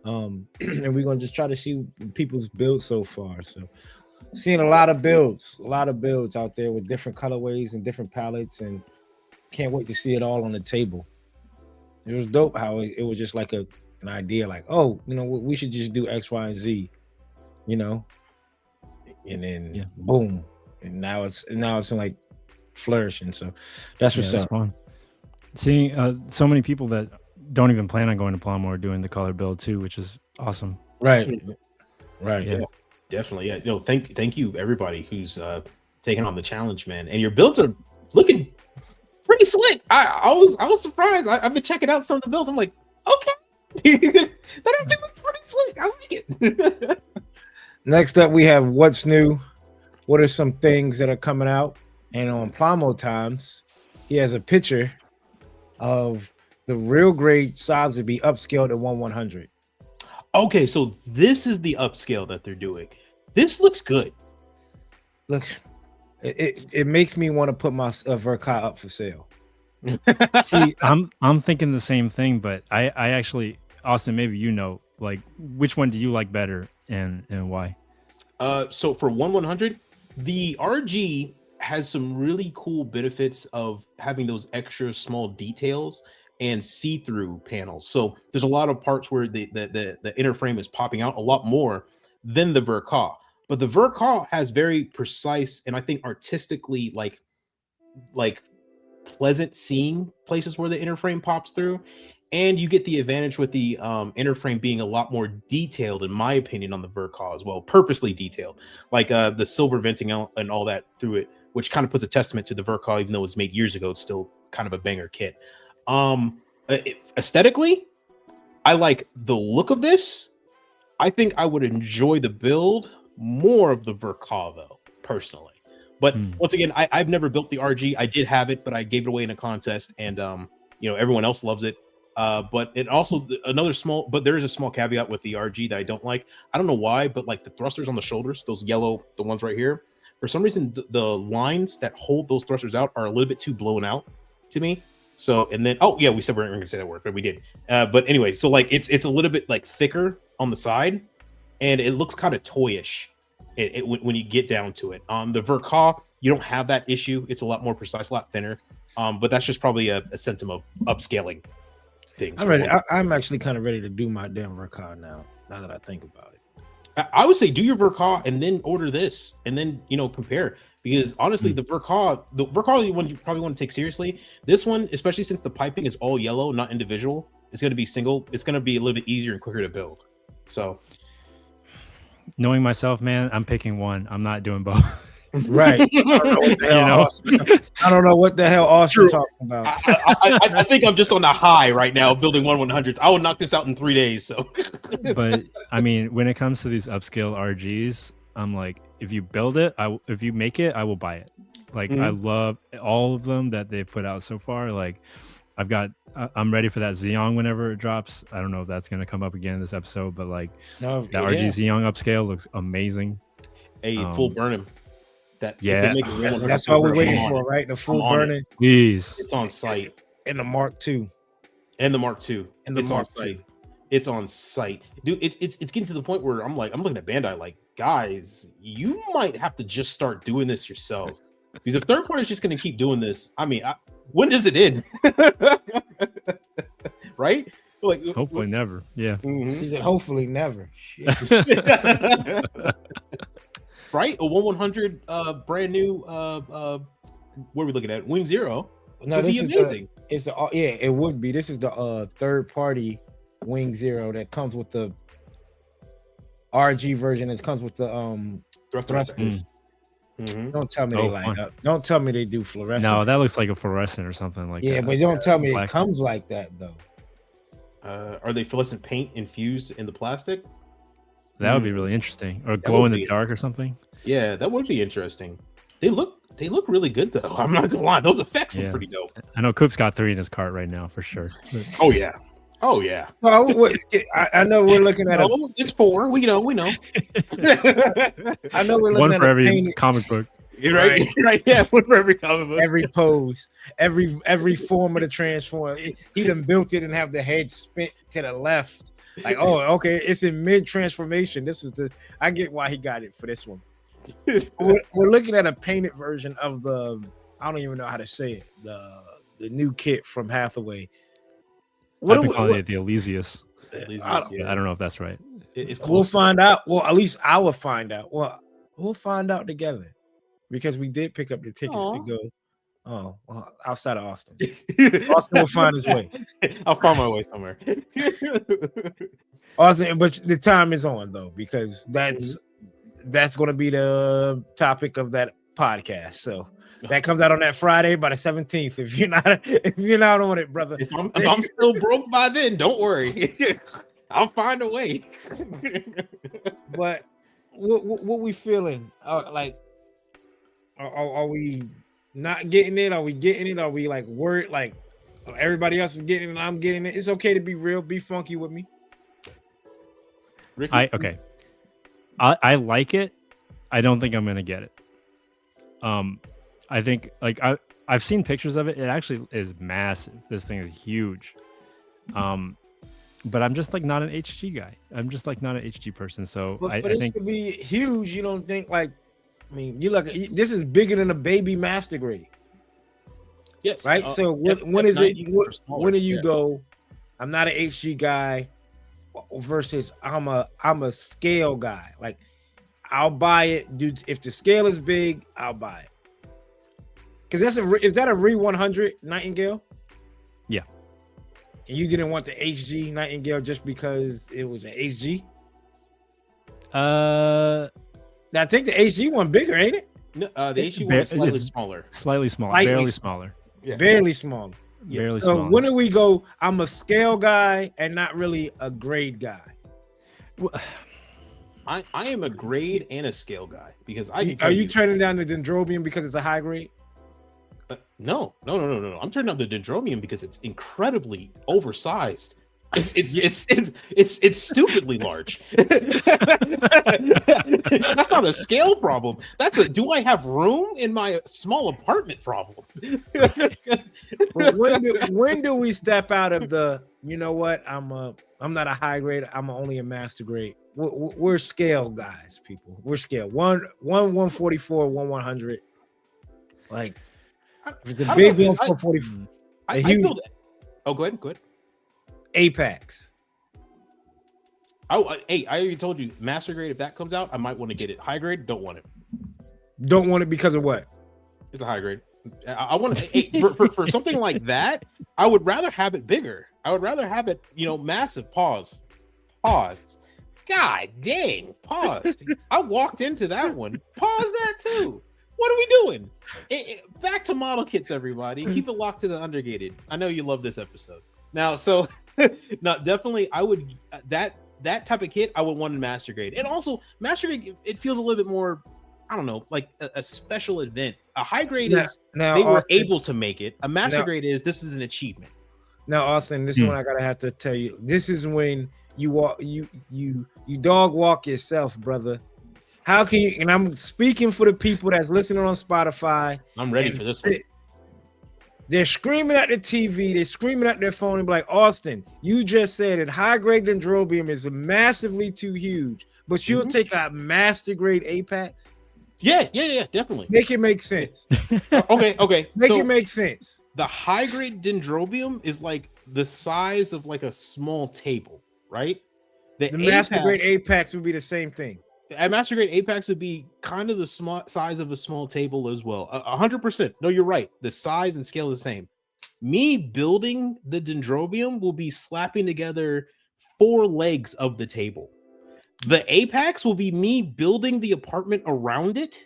And we're going to just try to see people's builds so far. So seeing a lot of builds out there with different colorways and different palettes. And can't wait to see it all on the table. It was dope how it was just like an idea, like, oh, we should just do X, Y, and Z, and then boom, and now it's like flourishing. So that's what's up. Fun. Seeing so many people that don't even plan on going to Plum are doing the color build too, which is awesome. Right. Yeah, definitely. Yeah, thank you everybody who's taking on the challenge, man. And your builds are looking pretty slick. I was surprised. I've been checking out some of the builds. I'm like, okay, that actually looks pretty slick. I like it. Next up, we have what's new. What are some things that are coming out? And on Plamo Times, he has a picture of the real grade Sazabi upscaled at 1/100. Okay, so this is the upscale that they're doing. This looks good. Look, it makes me want to put my Verka up for sale. See, I'm thinking the same thing, but I actually, Austin, maybe like, which one do you like better and why? So for 1/100, the RG has some really cool benefits of having those extra small details and see-through panels. So there's a lot of parts where the inner frame is popping out a lot more than the Verka. But the Verka has very precise and I think artistically like pleasant seeing places where the inner frame pops through. And you get the advantage with the inner frame being a lot more detailed, in my opinion, on the Verka as well, purposely detailed, like the silver venting and all that through it, which kind of puts a testament to the Verka, even though it was made years ago. It's still kind of a banger kit. Aesthetically, I like the look of this. I think I would enjoy the build more of the Verka though, personally. But once again, I've never built the RG. I did have it, but I gave it away in a contest, and everyone else loves it. But it also there is a small caveat with the RG that I don't like. I don't know why, but like the thrusters on the shoulders, those yellow, the ones right here, for some reason the lines that hold those thrusters out are a little bit too blown out to me. So, and then we said we weren't going to say that word, but we did. But anyway, so like it's a little bit like thicker on the side, and it looks kind of toyish when you get down to it. On the Verka, you don't have that issue. It's a lot more precise, a lot thinner. But that's just probably a symptom of upscaling things. I'm ready. I'm actually kind of ready to do my damn Verka now that I think about it. I would say do your Verka and then order this, and then compare. Because honestly, the Verka one you probably want to take seriously. This one, especially since the piping is all yellow, not individual, it's going to be single. It's going to be a little bit easier and quicker to build. So, knowing myself, man, I'm picking one. I'm not doing both. Right. I don't know what the hell Austin talking about. I think I'm just on the high right now, building 1/100s. I will knock this out in 3 days. So, but I mean, when it comes to these upscale RGs, I'm like, if you build it, if you make it, I will buy it. Like, I love all of them that they've put out so far. Like, I'm ready for that Xeon whenever it drops. I don't know if that's going to come up again in this episode, but like RG Xeon upscale looks amazing. Full burn-in. That's what we're waiting for, right? The full burn-in. Please. It's on site. And the Mark II. And the Mark II. It's on site. It's on site, dude. It's getting to the point where I'm looking at Bandai like, guys, you might have to just start doing this yourselves, because if third party is just going to keep doing this, I mean, when does it end? Right? Like, hopefully never. Yeah. He said, hopefully never. Right? A 1/100 brand new. What are we looking at? Wing Zero. No, would be amazing. It would be. This is the third party Wing Zero that comes with the RG version. It comes with the thrusters. Don't tell me don't tell me they do fluorescent. No, that looks like a fluorescent or something like that. Yeah, but don't tell me it comes like that though. Are they fluorescent paint infused in the plastic? That would be really interesting. Or glow in the dark or something. Yeah, that would be interesting. They look really good though. I'm not gonna lie, those effects look pretty dope. I know Coop's got 3 in his cart right now for sure. Oh yeah. Well, I know we're looking at it's 4. We know. I know we're looking one at for every comic book. Right. Yeah, one for every comic book. Every pose, every form of the transform. He done built it and have the head spin to the left. Like, oh, okay, it's in mid transformation. I get why he got it for this one. We're looking at a painted version of the. I don't even know how to say it. The new kit from Hathaway. I've been calling it the Elysius. I don't know if that's right. We'll find out. Well, at least I will find out. Well, we'll find out together because we did pick up the tickets to go. Oh, well, outside of Austin. Austin will find his way. I'll find my way somewhere. Austin, but the time is on though, because that's going to be the topic of that podcast. So that comes out on that Friday by the 17th. If you're not on it, brother. If I'm still broke by then, don't worry. I'll find a way. But what we feeling? Like, are we not getting it? Are we getting it? Are we like worried? Like everybody else is getting it and I'm getting it. It's okay to be real. Be funky with me. Ricky? I like it. I don't think I'm gonna get it. I think like I've seen pictures of it. It actually is massive. This thing is huge. But I'm just like not an HG guy. I'm just like not an HG person. So but I for this think to be huge, you don't think like? I mean, you look. This is bigger than a baby master grade. Yeah. Right. So when is it? When do you go? I'm not an HG guy. Versus I'm a scale guy. Like I'll buy it, dude. If the scale is big, I'll buy it. Because is that a Re 100 Nightingale? Yeah. And you didn't want the HG Nightingale just because it was an HG? I think the HG one bigger, ain't it? No, the HG one is slightly smaller. Slightly smaller. Barely smaller. Yeah. Barely smaller. Yeah. Barely So smaller. when do we go? I'm a scale guy and not really a grade guy. I am a grade and a scale guy because I. Are you turning down the Dendrobium because it's a high grade? No. I'm turning down the Dendrobium because it's incredibly oversized. It's stupidly large. That's not a scale problem. That's a do I have room in my small apartment problem. But when do we step out of the, you know what, I'm not a high grade, I'm only a master grade. We're scale guys, people. We're scale. One 144, 100. Like the big one 444. I feel that. Oh, go ahead. Apex. Hey, I already told you, master grade. If that comes out, I might want to get it. High grade, don't want it. Don't want it because of what? It's a high grade. I want to for something like that. I would rather have it bigger. I would rather have it, massive. Pause. God dang. Pause. I walked into that one. Pause that too. What are we doing? Back to model kits, everybody. Keep it locked to the Undergated. I know you love this episode. Now, so no, definitely, I would that type of kit. I would want in master grade, and also master grade. It feels a little bit more, I don't know, like a special event. A high grade is they were able to make it. A master grade is this is an achievement. Now, Austin, this is when I gotta have to tell you. This is when you walk, you dog walk yourself, brother. How can you? And I'm speaking for the people that's listening on Spotify. I'm ready for this one. They're screaming at the TV. They're screaming at their phone and be like, Austin, you just said it. High grade Dendrobium is massively too huge, but you'll take a master grade Apex. Yeah, definitely. Make it make sense. Okay. Make it make sense. The high grade Dendrobium is like the size of like a small table, right? The master grade Apex would be the same thing. A master grade Apex would be kind of the small size of a small table as well. 100%. No, you're right. The size and scale is the same. Me building the Dendrobium will be slapping together 4 legs of the table. The Apex will be me building the apartment around it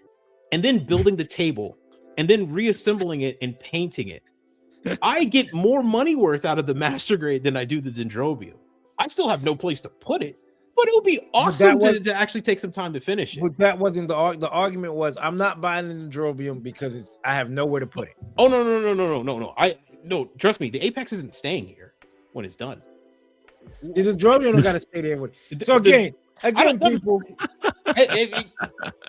and then building the table and then reassembling it and painting it. I get more money worth out of the master grade than I do the Dendrobium. I still have no place to put it. But it would be awesome to actually take some time to finish it. But that wasn't the argument. Was I'm not buying the Dendrobium because I have nowhere to put it. Oh no! Trust me, the Apex isn't staying here when it's done. The Dendrobium don't got to stay there with it. So again, people.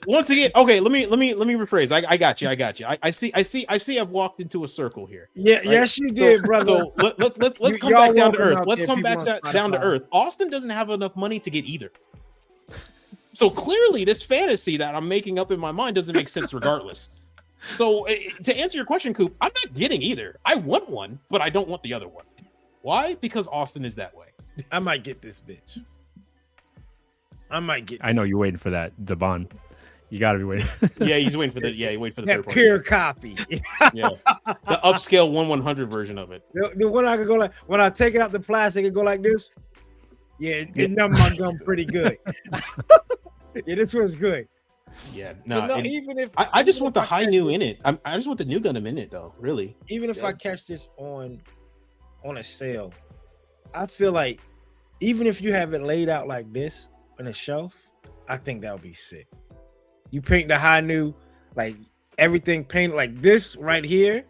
Once again, okay. Let me rephrase. I got you. I see. I've walked into a circle here. Yeah. Right? Yes, you did, brother. So let's come back down to earth. Let's come back down to earth. Austin doesn't have enough money to get either. So clearly, this fantasy that I'm making up in my mind doesn't make sense, regardless. So to answer your question, Coop, I'm not getting either. I want one, but I don't want the other one. Why? Because Austin is that way. I might get this bitch. I know you're waiting for that, the bond. You got to be waiting. Yeah, he's waiting for the. Yeah, he waiting for the that third party. pure copy. Yeah, the upscale 1/100 version of it. The one I could go like when I take it out the plastic and go like this. Yeah, it numbed my gum pretty good. Yeah, this one's good. Yeah, even if I just want the high new in it. I just want the new Gundam in it though. Really, even if I catch this on a sale, I feel like even if you have it laid out like this on a shelf, I think that would be sick. You paint the high new, like everything painted like this right here,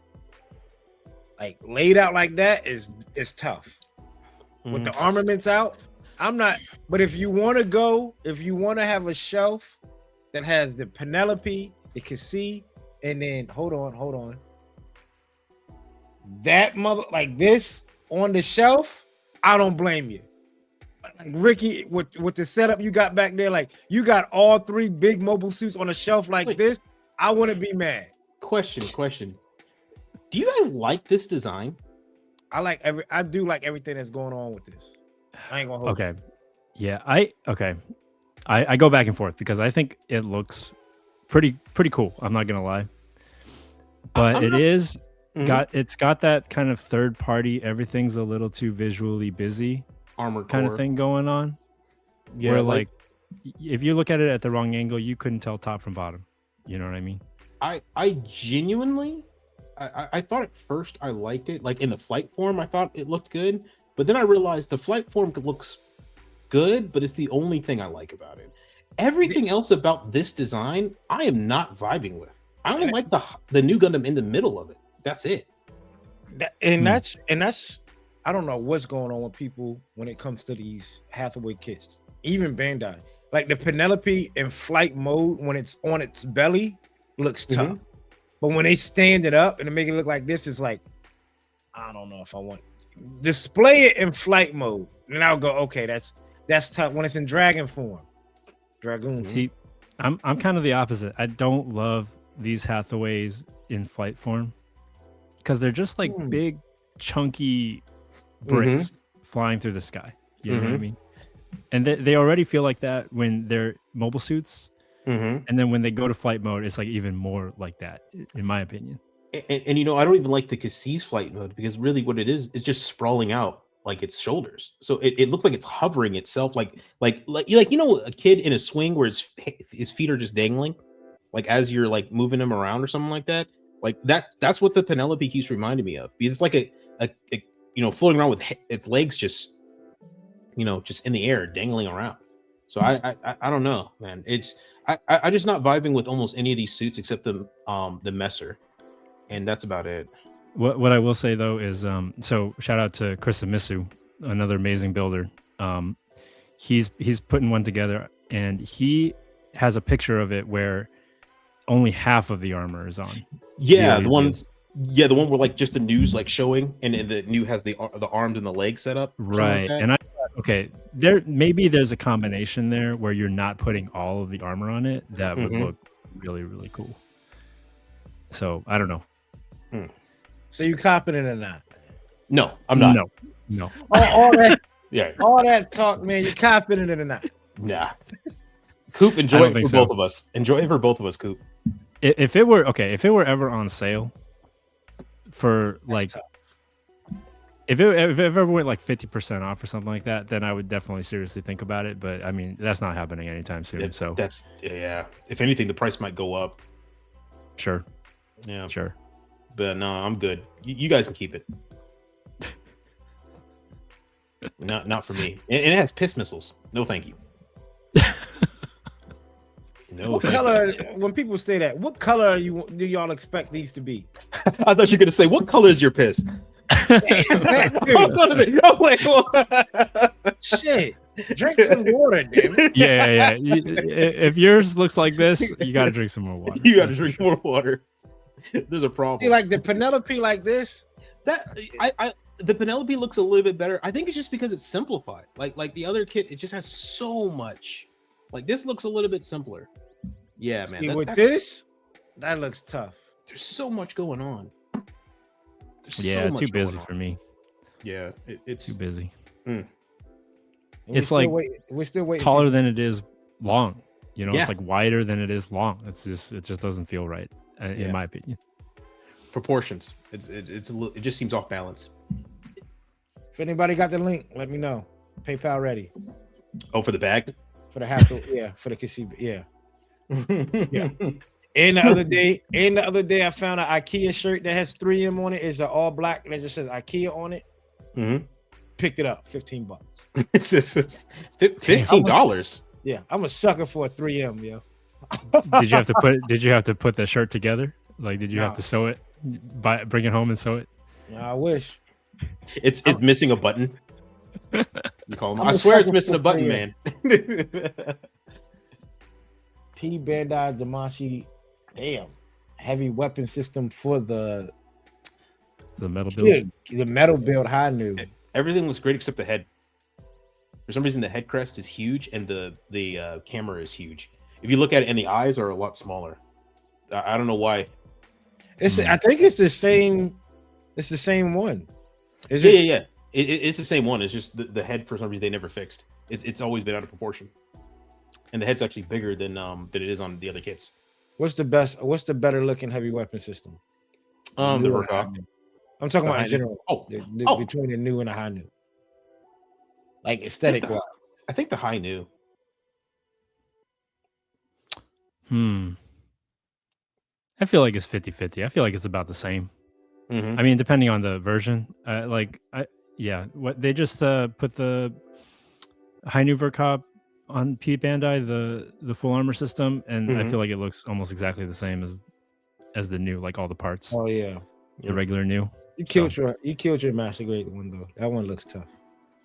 like laid out like that is tough. With the armaments out, I'm not. But if you want to have a shelf that has the Penelope, the Cassie, and then hold on, that mother like this on the shelf, I don't blame you. Like Ricky, with the setup you got back there, like you got all 3 big mobile suits on a shelf like this, I wouldn't be mad. Question. Do you guys like this design? I do like everything that's going on with this. I ain't gonna hold Okay. Yeah, I go back and forth because I think it looks pretty cool. I'm not gonna lie. But it's got that kind of third party, everything's a little too visually busy Armored kind core of thing going on. Yeah, where like if you look at it at the wrong angle, you couldn't tell top from bottom. You know what I mean? I genuinely I thought at first I liked it. Like in the flight form, I thought it looked good, but then I realized the flight form looks good, but it's the only thing I like about it. Everything else about this design, I am not vibing with. I only like the new Gundam in the middle of it. That's it. That's I don't know what's going on with people when it comes to these Hathaway kits, even Bandai. Like the Penelope in flight mode when it's on its belly looks tough, but when they stand it up and they make it look like this, it's like I don't know if I want display it in flight mode. Then I'll go, okay, that's tough when it's in dragon form. Dragoon. See, I'm kind of the opposite. I don't love these Hathaways in flight form because they're just like big, chunky bricks flying through the sky. You know what I mean? And they already feel like that when they're mobile suits. And then when they go to flight mode, it's like even more like that, in my opinion. And you know, I don't even like the Cassie's flight mode because really what it is just sprawling out like its shoulders. So it looks like it's hovering itself like you know, a kid in a swing where his feet are just dangling, like as you're like moving him around or something like that. Like that's what the Penelope keeps reminding me of, because it's like a you know, floating around with its legs just, you know, just in the air dangling around. So I don't know, man. I just not vibing with almost any of these suits except the Messer, and that's about it. What I will say though is so shout out to Chris Amisu, another amazing builder. He's putting one together and he has a picture of it where only half of the armor is on. Yeah, the one where like just the news like showing and the new has the arms and the legs set up. Right. Like, and there's a combination there where you're not putting all of the armor on it. That would look really, really cool. So I don't know. So you confident or not? No, I'm not. No. All that, Yeah, all that talk, man. You confident or not? nah. Coop, enjoy it for both of us. Enjoy it for both of us, Coop. If it were ever on sale for like, if it ever went like 50% off or something like that, then I would definitely seriously think about it. But I mean, that's not happening anytime soon. So that's if anything, the price might go up. Sure. Yeah, sure. But no, I'm good. You guys can keep it. Not for me. And it has piss missiles. No, thank you. No. What color? When people say that, what color do y'all expect these to be? I thought you were gonna say, what color is your piss? Shit. Drink some water, damn it. Yeah. If yours looks like this, you got to drink some more water. You got to drink more water. There's a problem. See, like the Penelope, like this. That the Penelope looks a little bit better. I think it's just because it's simplified. Like the other kit, it just has so much. Like this looks a little bit simpler. Yeah, man. See, this, that looks tough. there's so much going on. Yeah, too busy for me. Yeah, it's Too busy. It's like we're still waiting. Taller than it is long. You know, Yeah. it's like wider than it is long. It just doesn't feel right, in my opinion. Proportions. It just seems off balance. If anybody got the link, let me know. PayPal ready Oh, for the bag? for the half. For the casino. Yeah. Yeah. And the other day, I found an IKEA shirt that has 3M on it. It's an all black and it just says IKEA on it. Mm-hmm. Picked it up, $15. It's $15. Yeah, I'm a sucker for a 3M, yo. Did you have to put the shirt together? Like, did you have to sew it? Bring it home and sew it? I wish. It's missing a button. You call him. I swear it's missing a button, man. P Bandai Damashi, damn, heavy weapon system for the metal build. The metal build high new. Everything looks great except the head. For some reason, the head crest is huge and the camera is huge. If you look at it, and the eyes are a lot smaller. I don't know why. I think it's the same. It's the same one. Yeah. It's the same one. It's just the head for some reason they never fixed. It's always been out of proportion, and the head's actually bigger than it is on the other kits. What's the better looking heavy weapon system? The Verkov. I'm talking about in general. Between the new and the high new, like aesthetic wise. I think the high new. I feel like it's 50-50. I feel like it's about the same. Mm-hmm. I mean, depending on the version. What they just put the high new Verkov on P Bandai, the full armor system, and I feel like it looks almost exactly the same as the new, like all the parts. Oh yeah, the regular new. You killed your Master Grade one though. That one looks tough.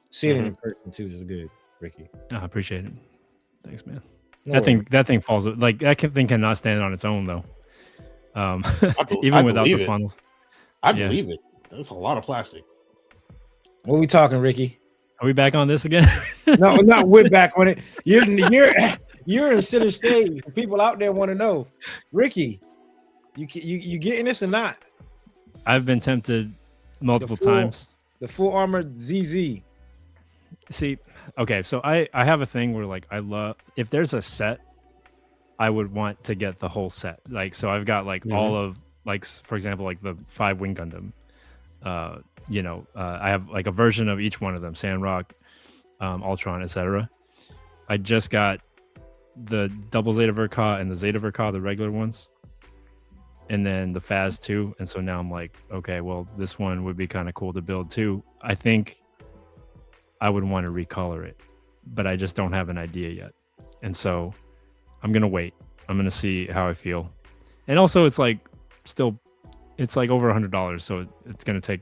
Seeing it in person too is good, Ricky. I appreciate it. Thanks, man. No that thing falls like thing cannot stand on its own though. Even without the funnels. I believe it. That's a lot of plastic. What are we talking, Ricky? Are we back on this again? No, not we're back on it. You're in center stage. People out there want to know, Ricky, you getting this or not? I've been tempted multiple times. The full armored ZZ. See, okay, so I have a thing where like I love if there's a set, I would want to get the whole set. Like so, I've got like all of like for example like the 5 Wing Gundam. I have like a version of each one of them: Sandrock, Ultron, etc. I just got the double Zeta Verkov and the Zeta Verkov, the regular ones, and then the Phas 2. And so now I'm like, okay, well, this one would be kind of cool to build too. I think I would want to recolor it, but I just don't have an idea yet. And so I'm gonna wait. I'm gonna see how I feel. And also, it's like it's like over $100, so it's gonna take.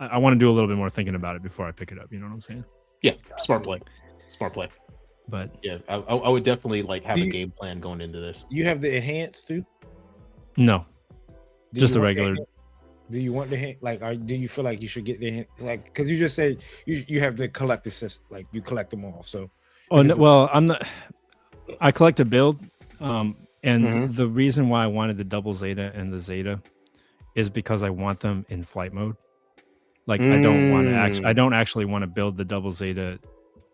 I want to do a little bit more thinking about it before I pick it up. You know what I'm saying? Yeah, smart play. But yeah, I would definitely like have a game plan going into this. You have the enhanced too? No, just the regular. Do you want the like? Do you feel like you should get the like? Because you just said you have the collector system, like you collect them all. So, I'm not. I collect a build, and the reason why I wanted the double Zeta and the Zeta is because I want them in flight mode. Like I don't actually want to build the double Zeta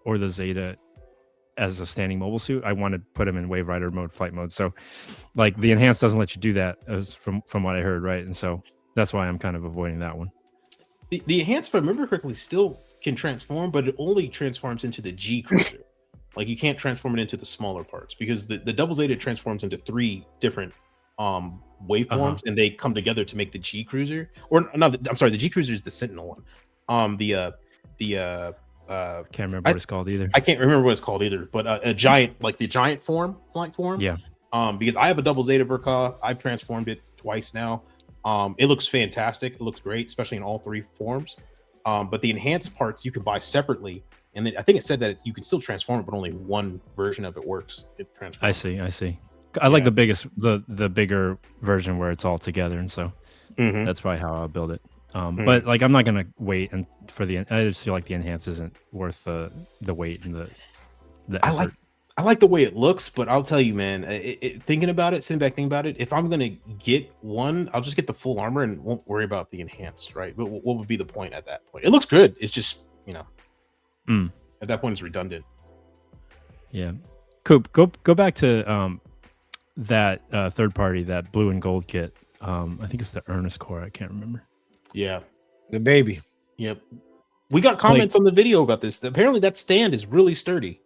or the Zeta as a standing mobile suit. I want to put them in Wave Rider mode, flight mode. So, like the enhanced doesn't let you do that, as from what I heard, right? And so that's why I'm kind of avoiding that one. The enhanced, if I remember correctly, still can transform, but it only transforms into the G cruiser. Like you can't transform it into the smaller parts because the double Zeta transforms into 3 different waveforms and they come together to make the G cruiser. Or no, I'm sorry, the G cruiser is the Sentinel one. Can't remember what it's called either. I can't remember what it's called either, but a giant, like the giant flight form. Yeah. Because I have a double Zeta Verkov. I've transformed it twice now. It looks fantastic. It looks great, especially in all 3 forms. But the enhanced parts you can buy separately. And then I think it said that you can still transform it, but only one version of it works. It transforms. I see. I like the bigger version where it's all together, and so that's probably how I'll build it. But like I'm not gonna wait and I just feel like the enhance isn't worth the wait and the effort. I like the way it looks, but I'll tell you, man, thinking about it, sitting back thinking about it, if I'm gonna get one, I'll just get the full armor and won't worry about the enhanced, right? But what would be the point at that point? It looks good. It's just, at that point, it's redundant. Yeah. Coop, go back to that third party, that blue and gold kit. I think it's the Ernest Core. I can't remember. Yeah. The baby. Yep. We got comments on the video about this. Apparently, that stand is really sturdy.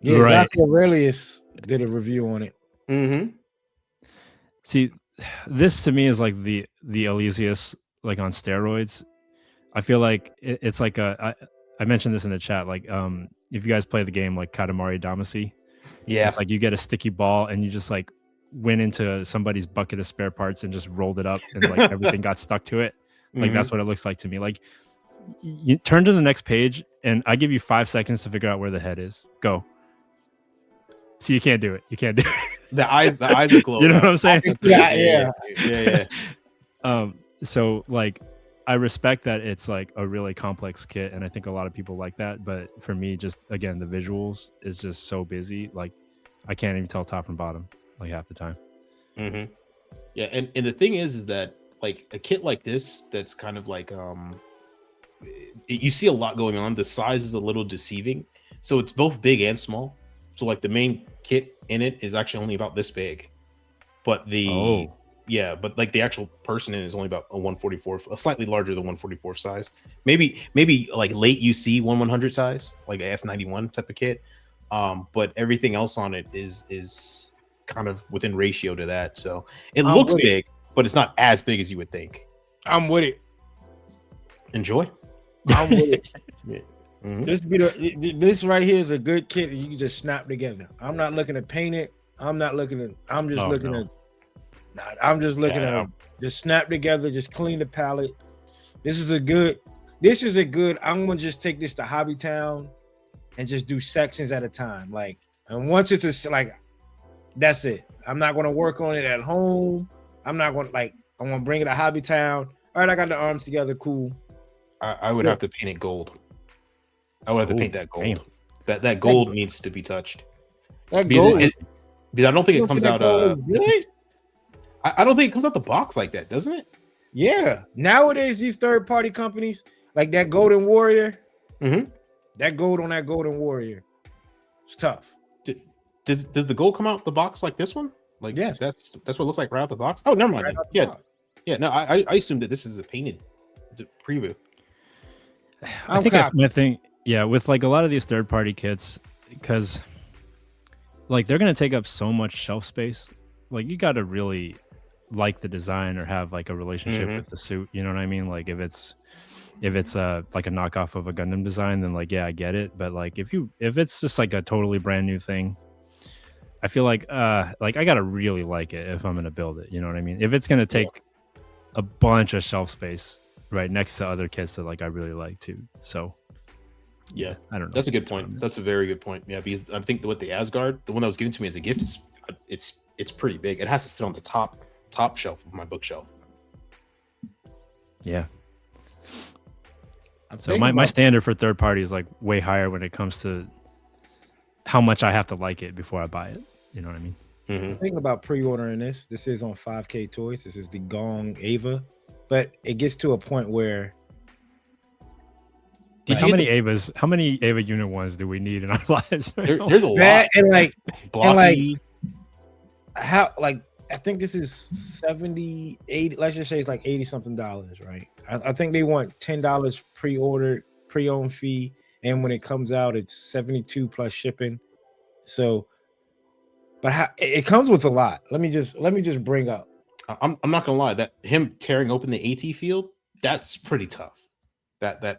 Yeah, Right. Zachary Aurelius did a review on it. Mm-hmm. See, this to me is like the Elysius, like on steroids. I feel like it's like I mentioned this in the chat. Like, if you guys play the game like Katamari Damacy, it's like you get a sticky ball and you just like went into somebody's bucket of spare parts and just rolled it up and like everything got stuck to it. Like that's what it looks like to me. Like, you turn to the next page and I give you 5 seconds to figure out where the head is. Go. So you can't do it. You can't do it. The eyes are glowing. You know what I'm saying? Yeah. So like, I respect that it's like a really complex kit, and I think a lot of people like that. But for me, just again, the visuals is just so busy. Like, I can't even tell top from bottom like half the time. Mm-hmm. Yeah, and the thing is that like a kit like this, that's kind of like you see a lot going on. The size is a little deceiving, so it's both big and small. So like the main kit in it is actually only about this big, but but like the actual person in it is only about a 144, a slightly larger than 144 size. Maybe like late UC 1/100 size, like a F91 type of kit. But everything else on it is kind of within ratio to that. So it looks big, but it's not as big as you would think. I'm with it. Enjoy. I'm with it. Yeah. This right here is a good kit you can just snap together. I'm not looking to paint it. I'm just looking at just snap together, just clean the palette. This is a good, I'm gonna just take this to Hobby Town and just do sections at a time. Like, and once it's that's it. I'm not gonna work on it at home. I'm gonna bring it to Hobby Town. All right, I got the arms together, cool. I would have to paint it gold. I would have to paint that gold. That gold needs to be touched. That because gold. Because I don't think it comes out. I don't think it comes out the box like that, doesn't it? Yeah. Nowadays, these third-party companies, like that Golden Warrior, that gold on that Golden Warrior, it's tough. Does the gold come out the box like this one? Like, yes, that's what it looks like right out the box. Oh, never mind. Right yeah. No, I assumed that this is a painted preview. I think my thing, with like a lot of these third-party kits, because like they're gonna take up so much shelf space. Like, you got to really like the design or have like a relationship with the suit. You know what I mean? Like, if it's like a knockoff of a Gundam design, then like, yeah, I get it. But like, if it's just like a totally brand new thing, I feel like I gotta really like it if I'm gonna build it. You know what I mean? If it's gonna take a bunch of shelf space right next to other kits that like I really like too. So yeah, I don't know. That's a good point. That's a very good point. Yeah, because I think the Asgard, the one that was given to me as a gift, it's pretty big. It has to sit on the top shelf of my bookshelf. Yeah. So my standard for third party is like way higher when it comes to how much I have to like it before I buy it. You know what I mean? I'm thinking about pre-ordering this. This is on 5K Toys. This is the Gong Ava, but it gets to a point where how many Ava Unit 1s do we need in our lives? There's a lot. I think this is 70, 80. Let's just say it's like $80 something, right? I think they want $10 pre-order, pre-owned fee, and when it comes out, it's 72 plus shipping. So, but it comes with a lot. Let me just bring up. I'm not gonna lie, that him tearing open the AT field, that's pretty tough. That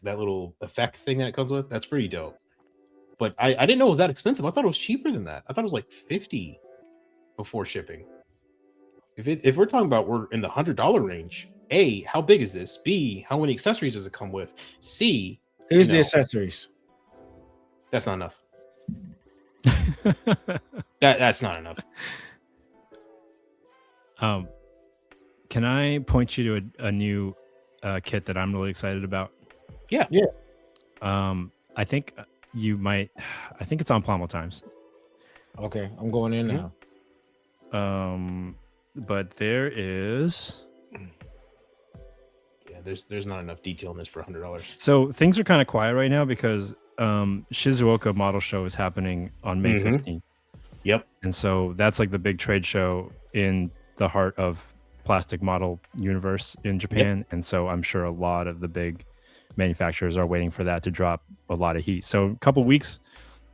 little effect thing that it comes with, that's pretty dope. But I didn't know it was that expensive. I thought it was cheaper than that. I thought it was like $50 before shipping. If we're talking about we're in the $100 range, A, how big is this? B, how many accessories does it come with? C, here's the accessories. That's not enough. That's not enough. Can I point you to a new kit that I'm really excited about? Yeah. I think you might. I think it's on Plamo Times. Okay, I'm going in now. But there is. Yeah, there's not enough detail in this for $100. So things are kind of quiet right now because Shizuoka Model Show is happening on May 15th. Yep. And so that's like the big trade show in the heart of plastic model universe in Japan. Yep. And so I'm sure a lot of the big manufacturers are waiting for that to drop a lot of heat. So a couple weeks,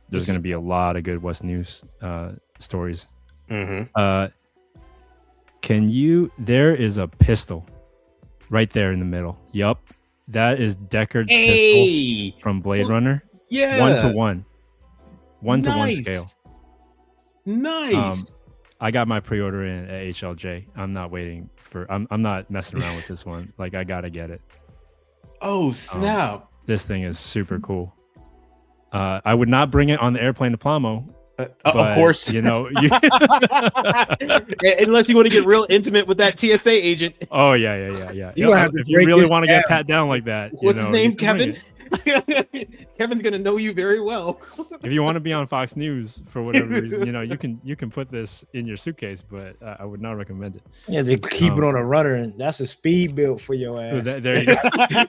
there's going to be a lot of good West News stories. There is a pistol right there in the middle. Yup. That is Deckard's pistol from Blade Runner. Yeah. 1-to-1. 1-to-1 scale. Nice. I got my pre-order in at HLJ. I'm not waiting for I'm not messing around with this one. Like, I gotta get it. Oh snap. This thing is super cool. I would not bring it on the airplane to Plamo. But, of course, you know, unless you want to get real intimate with that TSA agent. Oh yeah. If you really want to get pat down like that, what's his name, Kevin? Kevin's gonna know you very well. If you want to be on Fox News for whatever reason, you know, you can put this in your suitcase, but I would not recommend it. Yeah, they keep it on a runner, and that's a speed build for your ass. There you go.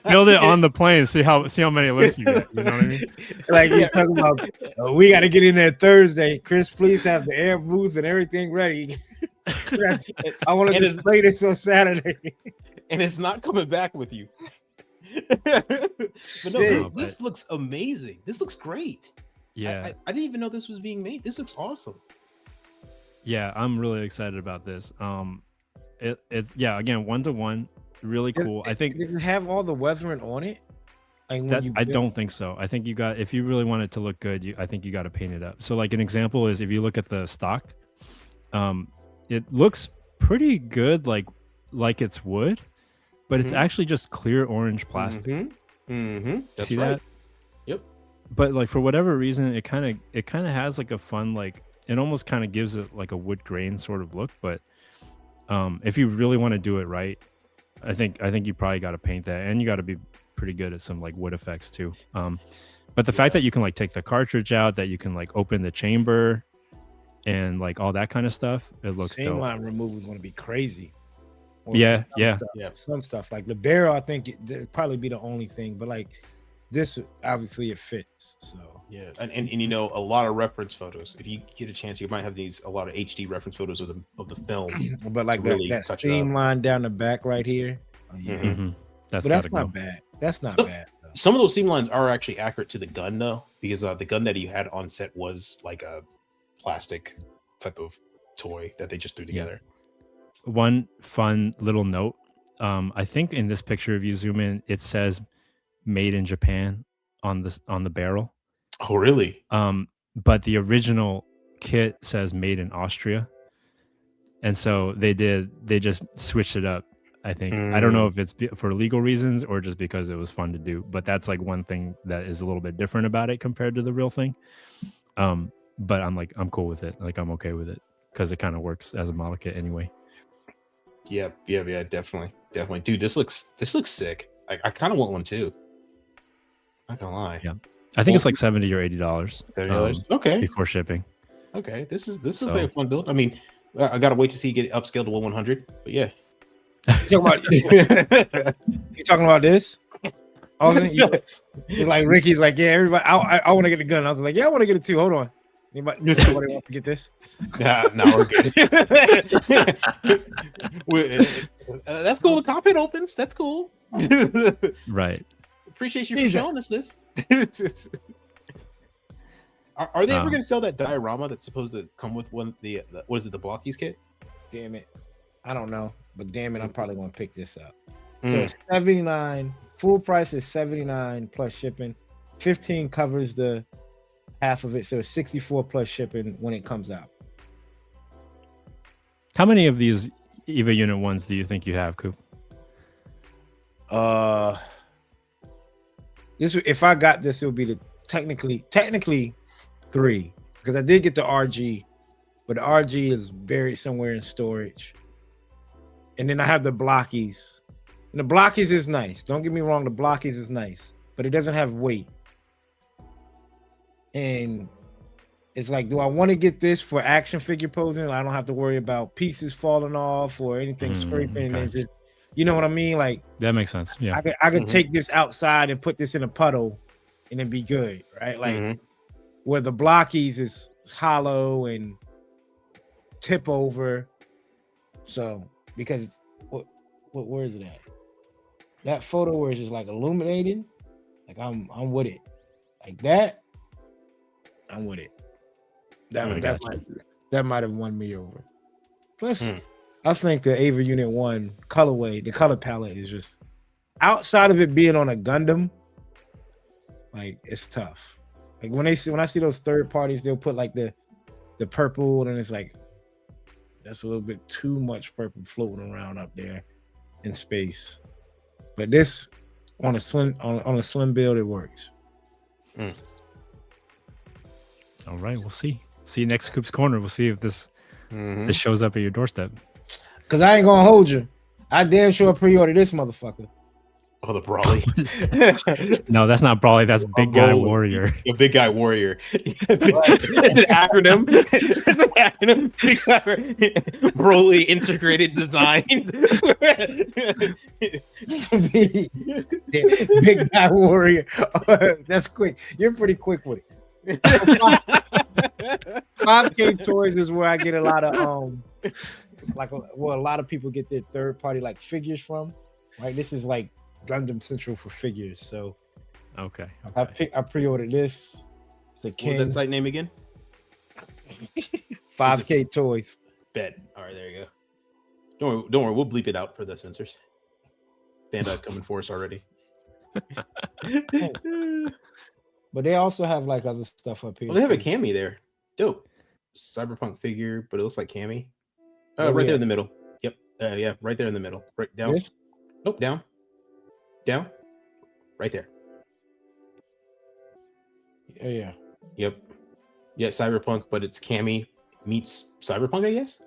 Build it on the plane. See how many lifts you get. You know what I mean? Like you're talking about, we got to get in there Thursday. Chris, please have the air booth and everything ready. I want to display this on Saturday, and it's not coming back with you. But no, this looks amazing. This looks great. Yeah, I didn't even know this was being made. This looks awesome. Yeah, I'm really excited about this. It's again 1-to-1, really cool. I think does it have all the weathering on it? Like I don't think so. I think if you really want it to look good, I think you got to paint it up. So like an example is if you look at the stock, it looks pretty good, like it's wood. But it's actually just clear orange plastic. That's See right. that? Yep. But like for whatever reason, it kind of has like a fun, like it almost kind of gives it like a wood grain sort of look. But if you really want to do it right, I think you probably got to paint that, and you got to be pretty good at some like wood effects too. But the fact that you can like take the cartridge out, that you can like open the chamber, and like all that kind of stuff, it looks dope. Line removal is going to be crazy. Yeah. Some stuff like the barrel, I think it'd probably be the only thing, but like this, obviously it fits. So yeah, and you know, a lot of reference photos. If you get a chance, you might have a lot of HD reference photos of the film. But like that streamline down the back right here, that's not bad. That's not bad. Though. Some of those seam lines are actually accurate to the gun though, because the gun that he had on set was like a plastic type of toy that they just threw together. One fun little note. I think in this picture, if you zoom in, it says "Made in Japan" on the barrel. Oh, really? But the original kit says "Made in Austria," and so they just switched it up. I think I don't know if it's for legal reasons or just because it was fun to do. But that's like one thing that is a little bit different about it compared to the real thing. But I'm cool with it. Like I'm okay with it because it kind of works as a model kit anyway. Yeah, definitely. Dude, this looks sick. I kind of want one too. Not gonna lie. Yeah, I think it's like $70 or $80. $70. Okay. Before shipping. Okay, this is like a fun build. I mean, I gotta wait to see it get upscaled to 100. But yeah. You talking about this? It's like Ricky's like, yeah, everybody. I want to get the gun. I was like, yeah, I want to get it too. Hold on. Somebody want to get this? No, we're good. That's cool. The cockpit opens. That's cool. Right. Appreciate you for showing us this. Are they ever going to sell that diorama that's supposed to come with what is it, the Blockies kit? Damn it. I don't know. But damn it, I'm probably going to pick this up. So it's $79. Full price is $79 plus shipping. 15 covers the half of it, so it's 64 plus shipping when it comes out. How many of these EVA Unit 1s do you think you have, Coop? If I got this, it would be the technically 3, because I did get the RG, but the RG is buried somewhere in storage. And then I have the Blockies. And the Blockies is nice. Don't get me wrong, the Blockies is nice, but it doesn't have weight. and it's like, do I want to get this for action figure posing? I don't have to worry about pieces falling off or anything scraping. Okay. And just, you know what I mean? Like That makes sense. Yeah. I could take this outside and put this in a puddle and then be good, right? Like where the blockies is hollow and tip over. So because where is it at? That photo where it's just like illuminating, like I'm with it. Like that, I'm with it. That might have won me over. Plus, I think the Ava Unit 1 colorway, the color palette is just outside of it being on a Gundam, like it's tough. Like when I see those third parties, they'll put like the purple, and it's like that's a little bit too much purple floating around up there in space. But this on a slim build, it works. All right, we'll see. See you next Scoop's Corner. We'll see if this shows up at your doorstep. Cause I ain't gonna hold you. I damn sure pre-order this motherfucker. Oh, the Brawly. No, that's not Brawly. That's Big Guy Warrior. A Big Guy Warrior. It's an acronym. It's an acronym. Broly Integrated Design. Big Guy Warrior. That's quick. You're pretty quick with it. 5K Toys is where I get a lot of a lot of people get their third party like figures from. Right, this is like Gundam Central for figures. So okay. I pre-ordered this. It's a What was that site name again? 5K Toys. Bet. All right, there you go. Don't worry. We'll bleep it out for the censors. Bandai's coming for us already. But they also have like other stuff up here. Well, they have a Cammy there. Dope. Cyberpunk figure, but it looks like Cammy. Right there in the middle. Yep. Yeah, right there in the middle. Right down. This? Nope, down. Down. Right there. Yeah. Yep. Yeah, Cyberpunk, but it's Cammy meets Cyberpunk, I guess.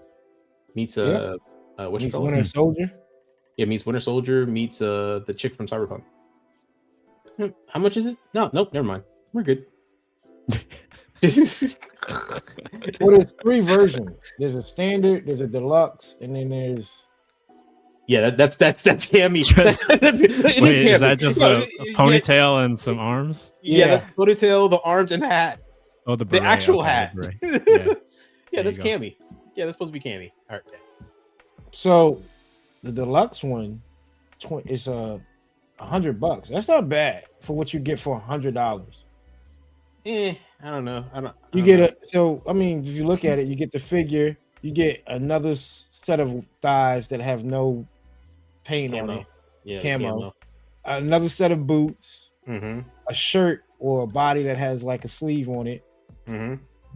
Meets what's Meets it called? Winter Soldier. Yeah, meets Winter Soldier, meets the chick from Cyberpunk. How much is it? Nope, never mind. We're good. Well, there's 3 versions. There's a standard, there's a deluxe, and then there's that's Cammy. Wait, is that just a ponytail and some arms? Yeah, that's ponytail, the arms, and the hat. Oh, the actual hat. Yeah, That's Cammy. Yeah, that's supposed to be Cammy. All right. So the deluxe one is $100. That's not bad for what you get for $100. I don't know. You get I mean, if you look at it, you get the figure, you get another set of thighs that have no paint on it. Yeah, camo. Another set of boots, a shirt or a body that has like a sleeve on it,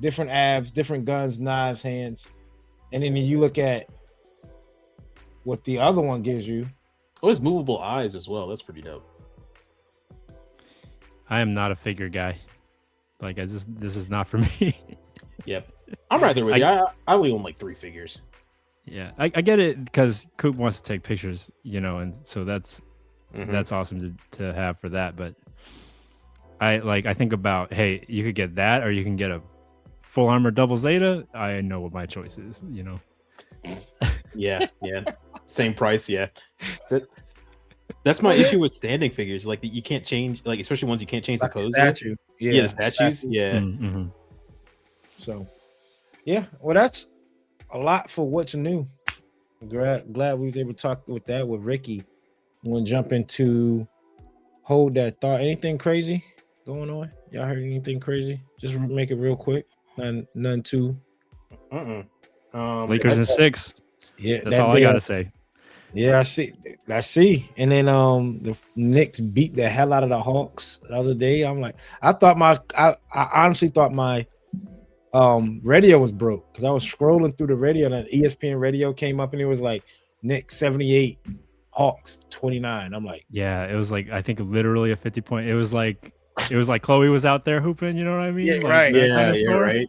different abs, different guns, knives, hands. And then you look at what the other one gives you. Oh, it's movable eyes as well. That's pretty dope. I am not a figure guy. Like this is not for me. Yep. I'm right there with you. I only own like 3 figures. Yeah, I get it because Coop wants to take pictures, and so that's awesome to have for that. But I think about, hey, you could get that, or you can get a full armor double Zeta. I know what my choice is. Yeah. Same price. Yeah. That's my issue with standing figures. Like you can't change, like especially ones you can't change Like the pose. statue. Yeah, the statues. Yeah. So, yeah. Well, that's a lot for what's new. Glad we was able to talk with that with Ricky. We're gonna jump into hold that thought. Anything crazy going on? Y'all heard anything crazy? Just make it real quick. None too. Lakers in 6. Yeah, that's all I gotta say. Yeah, I see. And then the Knicks beat the hell out of the Hawks the other day. I'm like, I honestly thought my radio was broke because I was scrolling through the radio and the ESPN radio came up and it was like Knicks 78, Hawks 29. I'm like, yeah, it was like I think literally a 50-point. It was like Chloe was out there hooping. You know what I mean? Yeah, like, right. Yeah, right.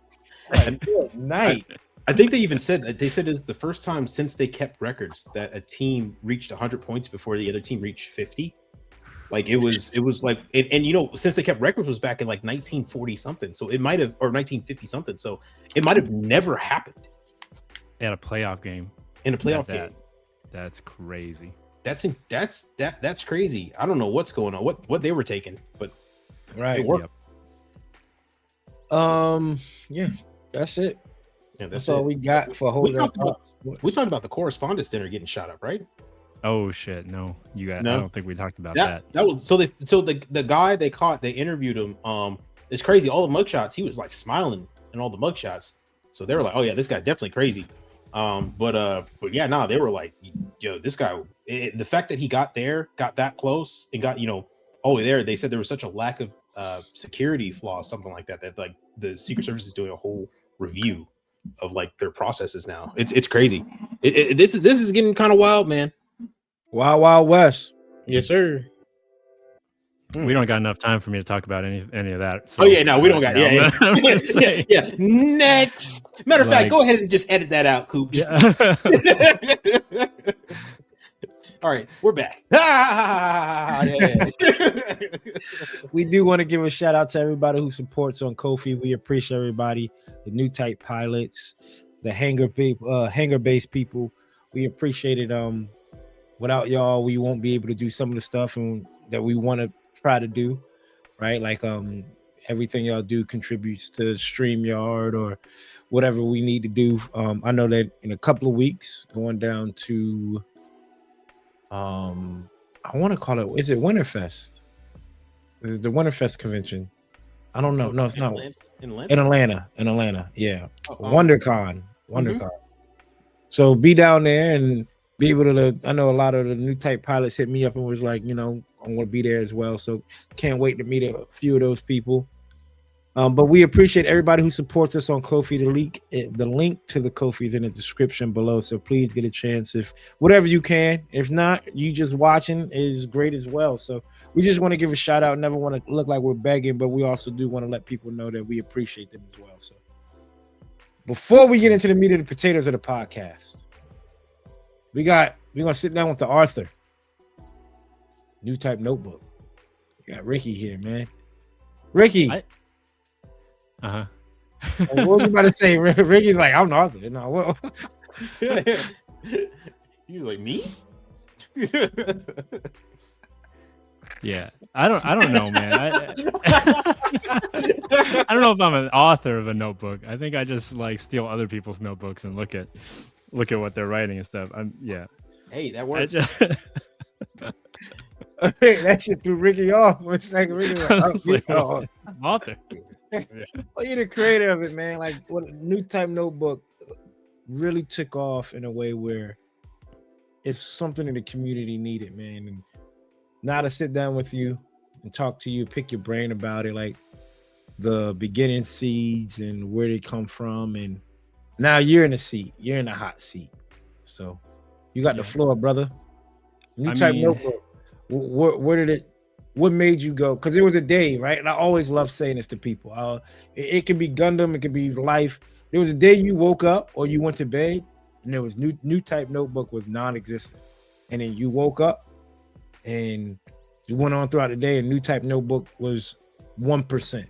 Night. I think they even said it's the first time since they kept records that a team reached 100 points before the other team reached 50. Like it was like, and you know, since they kept records was back in like 1940 something, so it might have, or 1950 something, so it might have never happened At a playoff game. in a playoff game. That's crazy. That's crazy. I don't know what's going on, what they were taking, but Right. it worked. Yeah, that's it. Yeah, That's all we got for holding we talked about the correspondence dinner getting shot up, right? Oh shit, no. I don't think we talked about That was so the guy they caught, they interviewed him. It's crazy. All the mugshots, he was like smiling in all the mugshots. So they were like, oh yeah, this guy definitely crazy. But yeah, nah, they were like, yo, this guy, the fact that he got that close and got, you know, there, they said there was such a lack of security flaws, something like that like the Secret Service is doing a whole review of like their processes now. It's crazy. This is getting kind of wild, man. Wild Wild West. Yes, sir. We don't got enough time for me to talk about any of that. So, oh yeah, no, we don't got. Yeah. Yeah. Next, matter of fact, go ahead and just edit that out, Coop. Just... Yeah. All right, we're back. We do want to give a shout out to everybody who supports on Ko-fi. We appreciate everybody, the Newtype pilots, the hangar-based people. We appreciate it. Without y'all, we won't be able to do some of the stuff that we want to try to do, right? Like everything y'all do contributes to StreamYard or whatever we need to do. I know that in a couple of weeks, going down to I want to call it, is it Winterfest? Is it the Winterfest convention? I don't know. No, it's not. In Atlanta. Yeah. WonderCon. Mm-hmm. So be down there and be able to, I know a lot of the Newtype pilots hit me up and was like, you know, I want to be there as well. So can't wait to meet a few of those people. But we appreciate everybody who supports us on Ko-fi. The link to the Ko-fi is in the description below. So please get a chance, if whatever you can. If not, you just watching is great as well. So we just want to give a shout out. Never want to look like we're begging, but we also do want to let people know that we appreciate them as well. So before we get into the meat of the potatoes of the podcast, we're gonna sit down with the author, Newtype Notebook. We got Ricky here, man. Ricky. What was you about to say? Ricky's like, I'm the author. No, what? He was like, me? Yeah, I don't know, man. I don't know if I'm an author of a notebook. I think I just like steal other people's notebooks and look at what they're writing and stuff. Hey, that works. That shit threw Ricky off for a second. Ricky like, I'm author. Well, you're the creator of it, man. Like what Newtype Notebook really took off in a way where it's something that the community needed, man. And now to sit down with you and talk to you, pick your brain about it, like the beginning seeds and where they come from. And now you're in the seat, you're in the hot seat. So you got the floor, brother. Newtype Notebook. What made you go? Because it was a day, right? And I always love saying this to people. It could be Gundam, it could be life. There was a day you woke up or you went to bed and there was Newtype Notebook was non-existent. And then you woke up and you went on throughout the day and Newtype Notebook was 1%.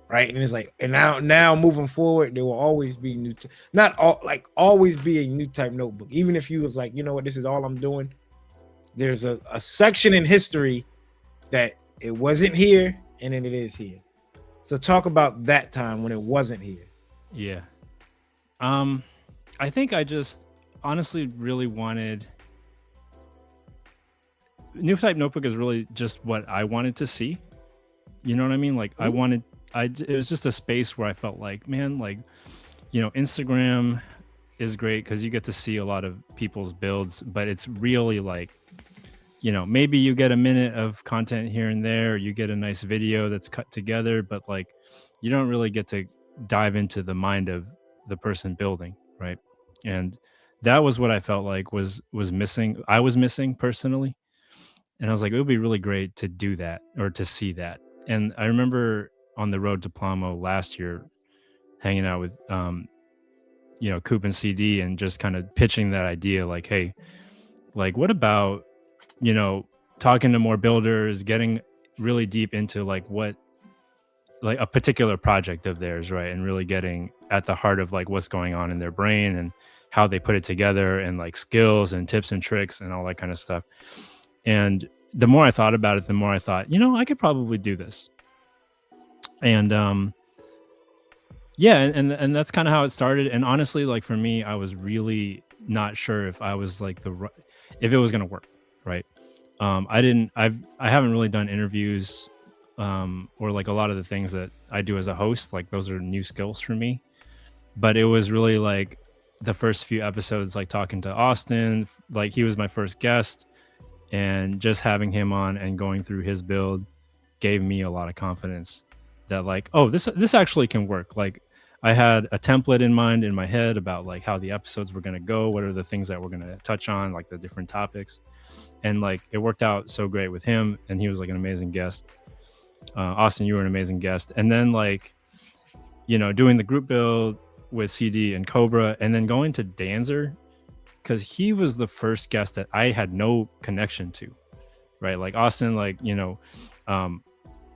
Right. And it's like, and now moving forward, there will always be always be a Newtype Notebook. Even if you was like, you know what, this is all I'm doing. There's a section in history that it wasn't here and then it is here. So talk about that time when it wasn't here. Yeah. I think I just honestly really wanted Newtype Notebook is really just what I wanted to see. You know what I mean? Like it was just a space where I felt like, man, like, you know, Instagram is great because you get to see a lot of people's builds, but it's really like, you know, maybe you get a minute of content here and there, or you get a nice video that's cut together, but like you don't really get to dive into the mind of the person building, right? And that was what I felt like was missing. I was missing personally. And I was like, it would be really great to do that or to see that. And I remember on the road to Plamo last year, hanging out with, you know, Coop and CD and just kind of pitching that idea like, hey, like, what about, you know, talking to more builders, getting really deep into like what, like a particular project of theirs, right? And really getting at the heart of like what's going on in their brain and how they put it together, and like skills and tips and tricks and all that kind of stuff. And the more I thought about it, the more I thought, I could probably do this. And yeah, and that's kind of how it started. And honestly, like for me, I was really not sure if I was like if it was gonna work, right? I haven't really done interviews, or like a lot of the things that I do as a host, like those are new skills for me. But it was really like the first few episodes, like talking to Austin, like he was my first guest, and just having him on and going through his build gave me a lot of confidence that like, oh, this actually can work. Like I had a template in mind in my head about like how the episodes were going to go, what are the things that we're going to touch on, like the different topics. And like it worked out so great with him, and he was like an amazing guest. Austin, you were an amazing guest. And then like, doing the group build with CD and Cobra, and then going to Danzer, because he was the first guest that I had no connection to, right? Like Austin, like,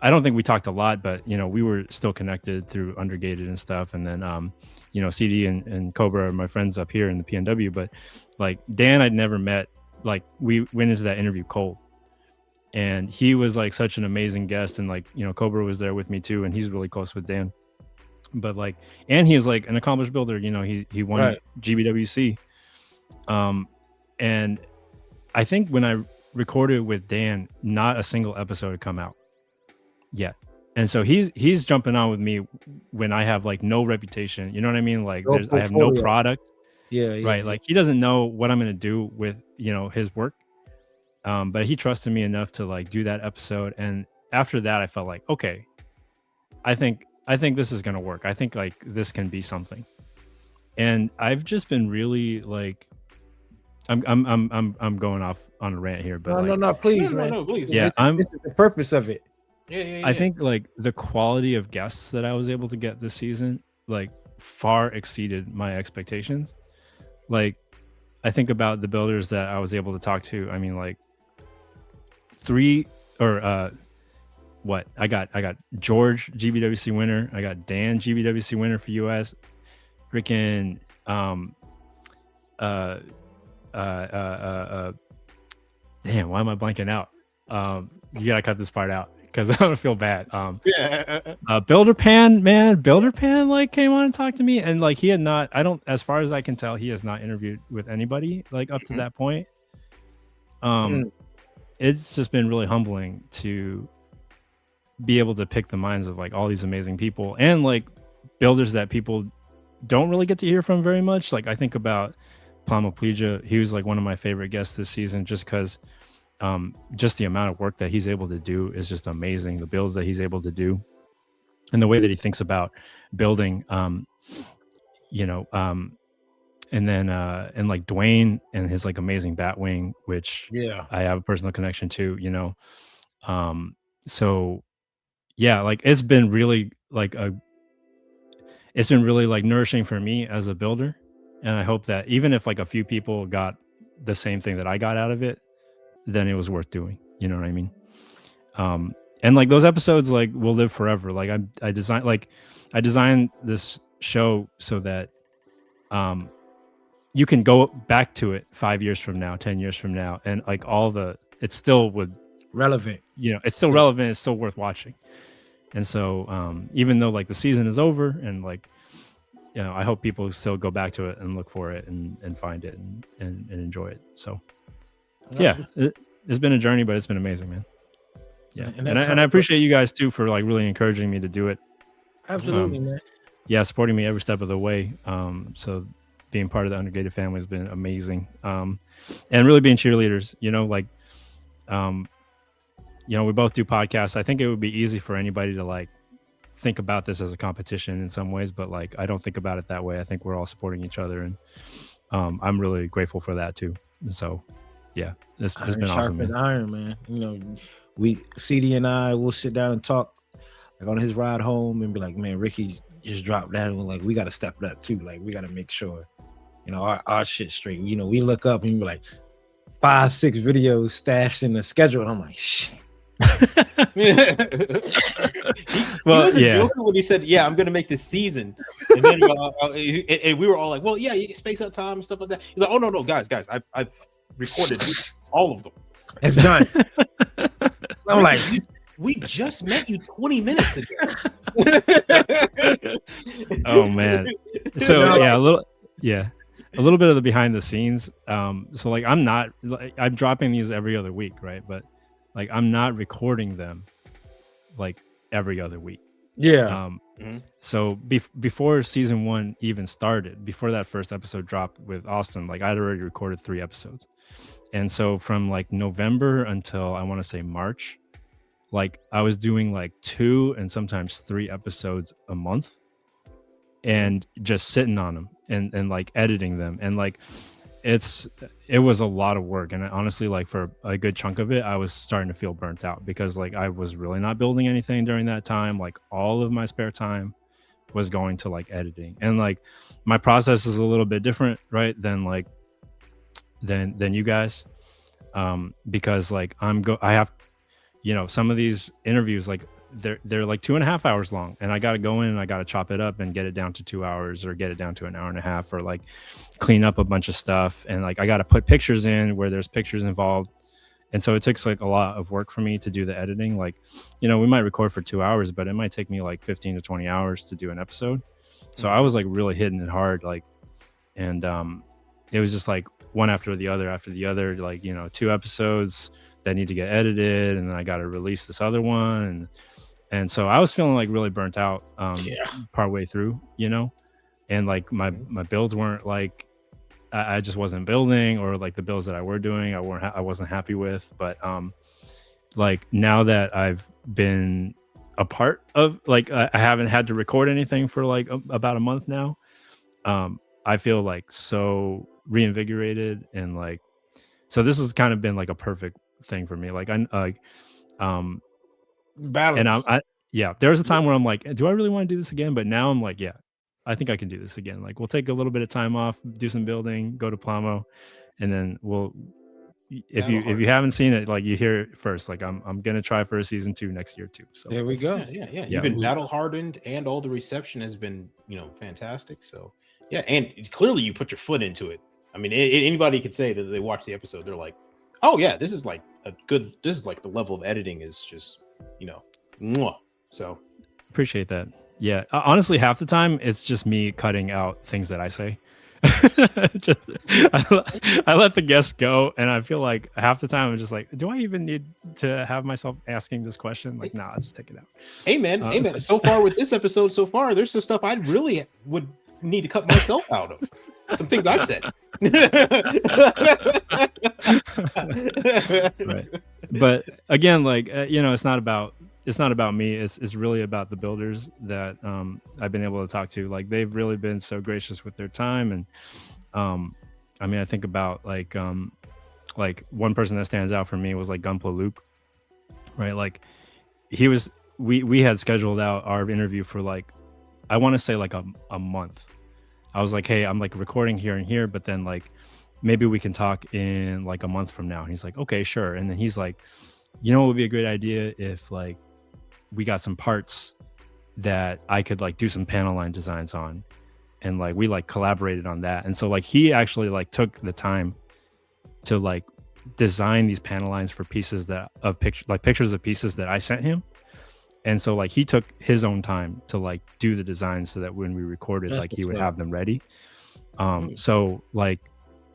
I don't think we talked a lot, but we were still connected through Undergated and stuff. And then CD and Cobra are my friends up here in the PNW. But like Dan, I'd never met. Like we went into that interview cold, and he was like such an amazing guest. And like Cobra was there with me too, and he's really close with Dan. But like, and he's like an accomplished builder. He won Right. GBWC. And I think when I recorded with Dan, not a single episode had come out yet. And so he's jumping on with me when I have like no reputation. You know what I mean? Like No I have no portfolio. product. Yeah. Right. Like he doesn't know what I'm going to do with, his work. But he trusted me enough to like do that episode. And after that, I felt like, okay, I think this is going to work. I think like this can be something. And I've just been really like, I'm going off on a rant here, but No, please, man. No, please. yeah, This is the purpose of it. Yeah. I think like the quality of guests that I was able to get this season, like far exceeded my expectations. Like I think about the builders that I was able to talk to. I mean, like I got George GBWC winner. I got Dan GBWC winner for US. Freaking damn, why am I blanking out? You gotta cut this part out because I don't feel bad. Builder Pan like came on and talked to me, and like he had not, as far as I can tell, he has not interviewed with anybody like up to that point. It's just been really humbling to be able to pick the minds of like all these amazing people, and like builders that people don't really get to hear from very much. Like I think about Plamoplegia. He was like one of my favorite guests this season, just because just the amount of work that he's able to do is just amazing. The builds that he's able to do, and the way that he thinks about building, and then and like Dwayne and his like amazing Batwing, which I have a personal connection to, so yeah, like it's been really like nourishing for me as a builder. And I hope that even if like a few people got the same thing that I got out of it, then it was worth doing. You know what I mean? And like those episodes like will live forever. Like I designed this show so that you can go back to it 5 years from now, 10 years from now, and like it still would relevant. It's still relevant. It's still worth watching. And so even though like the season is over, and like I hope people still go back to it and look for it and find it and enjoy it. So yeah, it's been a journey, but it's been amazing, man. Yeah, and I appreciate you guys too for like really encouraging me to do it. Absolutely, man. Yeah, supporting me every step of the way. So being part of the Undergated family has been amazing. And really being cheerleaders, we both do podcasts. I think it would be easy for anybody to like think about this as a competition in some ways, but like I don't think about it that way. I think we're all supporting each other, and I'm really grateful for that too. And so yeah, it's been awesome, man. Iron, man. We CD and I will sit down and talk like on his ride home and be like, man, Ricky just dropped that, and we're like, we got to step it up too. Like we got to make sure our shit straight. We look up and be like, 5-6 videos stashed in the schedule. And I'm like, shit. he Well, wasn't yeah. joking when he said, "Yeah, I'm gonna make this season," and then and we were all like, "Well, yeah, you space out time and stuff like that." He's like, "Oh no, guys, I've recorded all of them. It's done." I'm like, we just met you 20 minutes ago. Oh man. So yeah, a little bit of the behind the scenes. So like I'm dropping these every other week, right? But like I'm not recording them like every other week. yeah. So before season 1 even started, before that first episode dropped with Austin, like I'd already recorded 3 episodes. And so from like November until I want to say March, like I was doing like 2 and sometimes 3 episodes a month and just sitting on them and like editing them. And like it was a lot of work. And honestly, like for a good chunk of it, I was starting to feel burnt out because like I was really not building anything during that time. Like all of my spare time was going to like editing. And like my process is a little bit different, right? Than you guys. Because like I have, some of these interviews, like they're like 2.5 hours long, and I got to go in and I got to chop it up and get it down to 2 hours or get it down to an hour and a half, or like clean up a bunch of stuff. And like I got to put pictures in where there's pictures involved. And so it takes like a lot of work for me to do the editing. Like, we might record for 2 hours, but it might take me like 15 to 20 hours to do an episode. So I was like really hitting it hard, like, and it was just like one after the other, like, 2 episodes that need to get edited, and then I got to release this other one. And so I was feeling like really burnt out partway through, and like my builds weren't like, I just wasn't building, or like the builds that I were doing, I wasn't happy with. But like now that I've been a part of, like, I haven't had to record anything for like about a month now. I feel like so reinvigorated, and like, so this has kind of been like a perfect thing for me. Like Balance. And there was a time where I'm like, do I really want to do this again? But now I'm like, yeah, I think I can do this again. Like, we'll take a little bit of time off, do some building, go to Plamo, and then if you haven't seen it, like, you hear it first. Like I'm gonna try for a season 2 next year too. So there we go. Yeah. You've been battle hardened, and all the reception has been, fantastic. So yeah, and clearly you put your foot into it. I mean, anybody could say that they watch the episode, they're like, oh yeah, this is like this is like the level of editing is just, mwah. So appreciate that. Yeah, honestly, half the time it's just me cutting out things that I say. I let the guests go, and I feel like half the time I'm just like, do I even need to have myself asking this question? Like, nah, I'll just take it out. Amen. So far with this episode, there's some stuff I really would need to cut myself out of. Some things I've said. Right. But again, like, it's not about me. It's really about the builders that I've been able to talk to. Like, they've really been so gracious with their time. And I mean, I think about like one person that stands out for me was like Gunpla Luke, right? Like, we had scheduled out our interview for like, I want to say like a month. I was like, hey, I'm like recording here and here, but then like maybe we can talk in like a month from now. And he's like, okay, sure. And then he's like, what would be a great idea if like we got some parts that I could like do some panel line designs on, and like we like collaborated on that. And so like he actually like took the time to like design these panel lines for pieces pictures of pieces that I sent him. And so like he took his own time to like do the design so that when we recorded, like he would have them ready. So like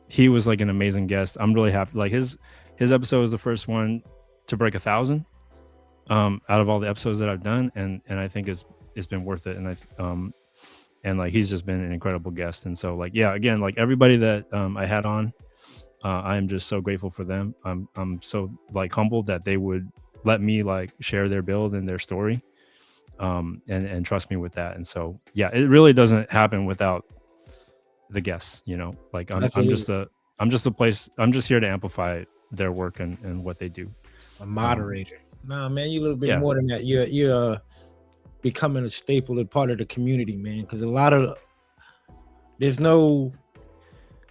he was like an amazing guest. I'm really happy. Like his episode was the first one to break 1,000 out of all the episodes that I've done, and I think it's been worth it. And and like he's just been an incredible guest. And so like, yeah, again, like everybody that I had on, I am just so grateful for them. I'm so like humbled that they would let me like share their build and their story, and trust me with that. And so yeah, it really doesn't happen without the guests. Like I'm just here to amplify their work and what they do. A moderator. Nah, man, you a little bit more than that. You're becoming a staple and part of the community, man. Because there's no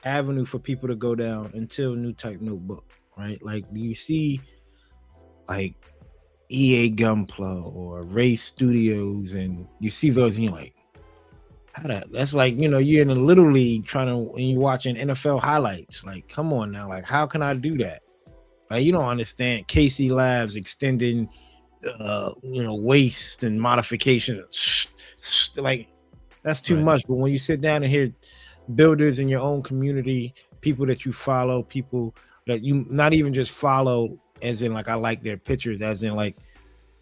avenue for people to go down until Newtype Notebook, right? Like, do you see like EA Gunpla or Ray Studios, and you see those, and you're like, that's like, you're in a little league and you're watching NFL highlights. Like, come on now, like, how can I do that? Like, you don't understand KC Labs extending waste and modifications. Like, that's too much. But when you sit down and hear builders in your own community, people that you follow, people that you not even just follow as in like I like their pictures, as in like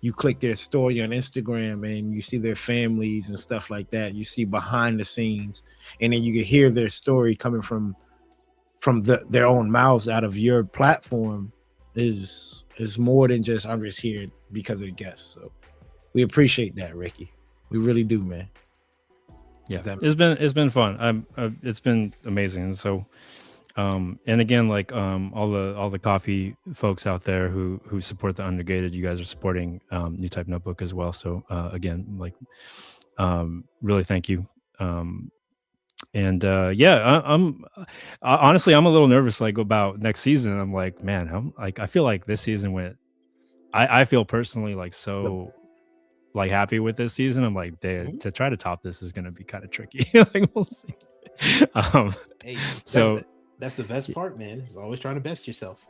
you click their story on Instagram and you see their families and stuff like that. You see behind the scenes, and then you can hear their story coming from their own mouths out of your platform is more than just I'm just here because of the guests. So we appreciate that, Ricky. We really do, man. Yeah, it's been fun. It's been amazing. And so, and again, like all the coffee folks out there who support the Undergated, you guys are supporting Newtype Notebook as well. So again, like really thank you. And I'm honestly I'm a little nervous like about next season. I'm like, man, I feel like this season went. I feel personally like so. Like happy with this season. I'm like, to try to top this is going to be kind of tricky. Like we'll see. Hey, so that's the best part, man. Is always trying to best yourself.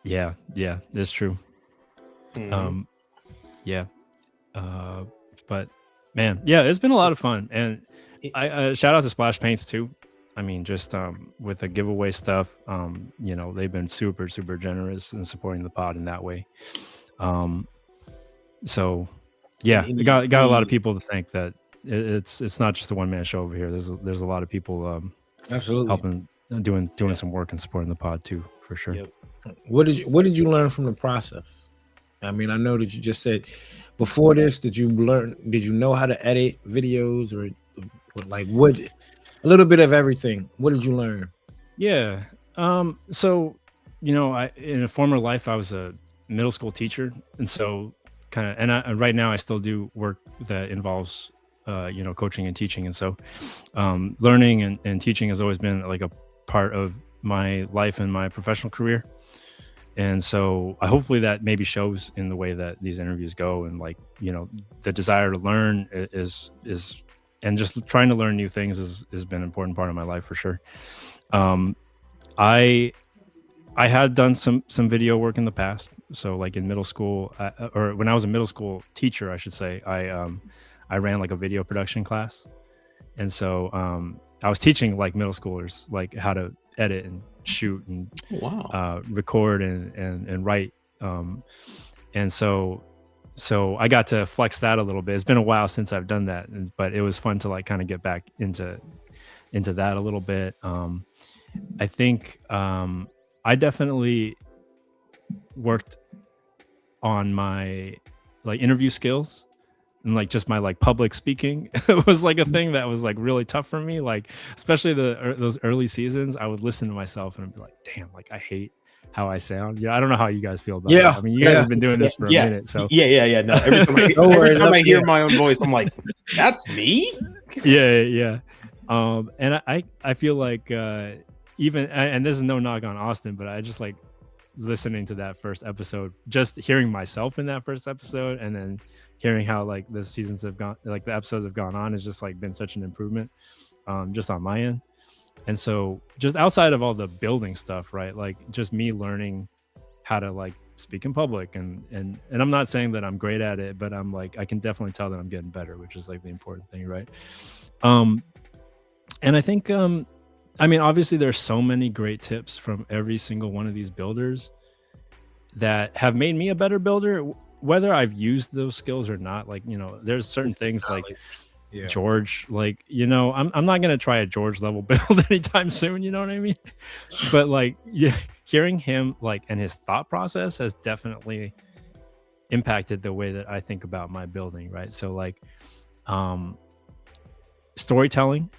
Yeah, that's true. But man, yeah, it's been a lot of fun, and I shout out to Splash Paints too. I mean, just with the giveaway stuff, they've been super generous in supporting the pod in that way. So. Yeah, we got a lot of people to thank that it's not just a one man show over here. There's a lot of people absolutely helping doing some work and supporting the pod too, for sure. Yep. What did you learn from the process? I mean, I know that you just said before this, did you know how to edit videos or like what a little bit of everything? What did you learn? Yeah. So, I in a former life I was a middle school teacher, and so right now I still do work that involves coaching and teaching, and so learning and teaching has always been like a part of my life and my professional career. And so hopefully that maybe shows in the way that these interviews go, and like the desire to learn is and just trying to learn new things has been an important part of my life for sure. I had done some video work in the past. So like in middle school, or when I was a middle school teacher, I should say, I ran like a video production class. And so I was teaching like middle schoolers like how to edit and shoot and record and write. And so I got to flex that a little bit. It's been a while since I've done that, but it was fun to like kind of get back into that a little bit. I think I definitely worked on my like interview skills, and like just my like public speaking. It was like a thing that was like really tough for me. Like especially those early seasons, I would listen to myself and I'd be like, damn, like I hate how I sound. Yeah, I don't know how you guys feel about it. I mean, you guys have been doing this for a minute, so yeah. No, every time I hear my own voice, I'm like, that's me. Yeah. And I feel like even, and this is no knock on Austin, but I just like listening to that first episode, just hearing myself in that first episode, and then hearing how like the seasons have gone, like the episodes have gone on, has just like been such an improvement, just on my end. And so just outside of all the building stuff, right? Like just me learning how to like speak in public, and I'm not saying that I'm great at it, but I'm like, I can definitely tell that I'm getting better, which is like the important thing, right? And I think I mean, obviously there's so many great tips from every single one of these builders that have made me a better builder, whether I've used those skills or not. Like, there's certain things like George, like, I'm not going to try a George level build anytime soon. You know what I mean? But like, hearing him like, and his thought process has definitely impacted the way that I think about my building. Right. So like, storytelling,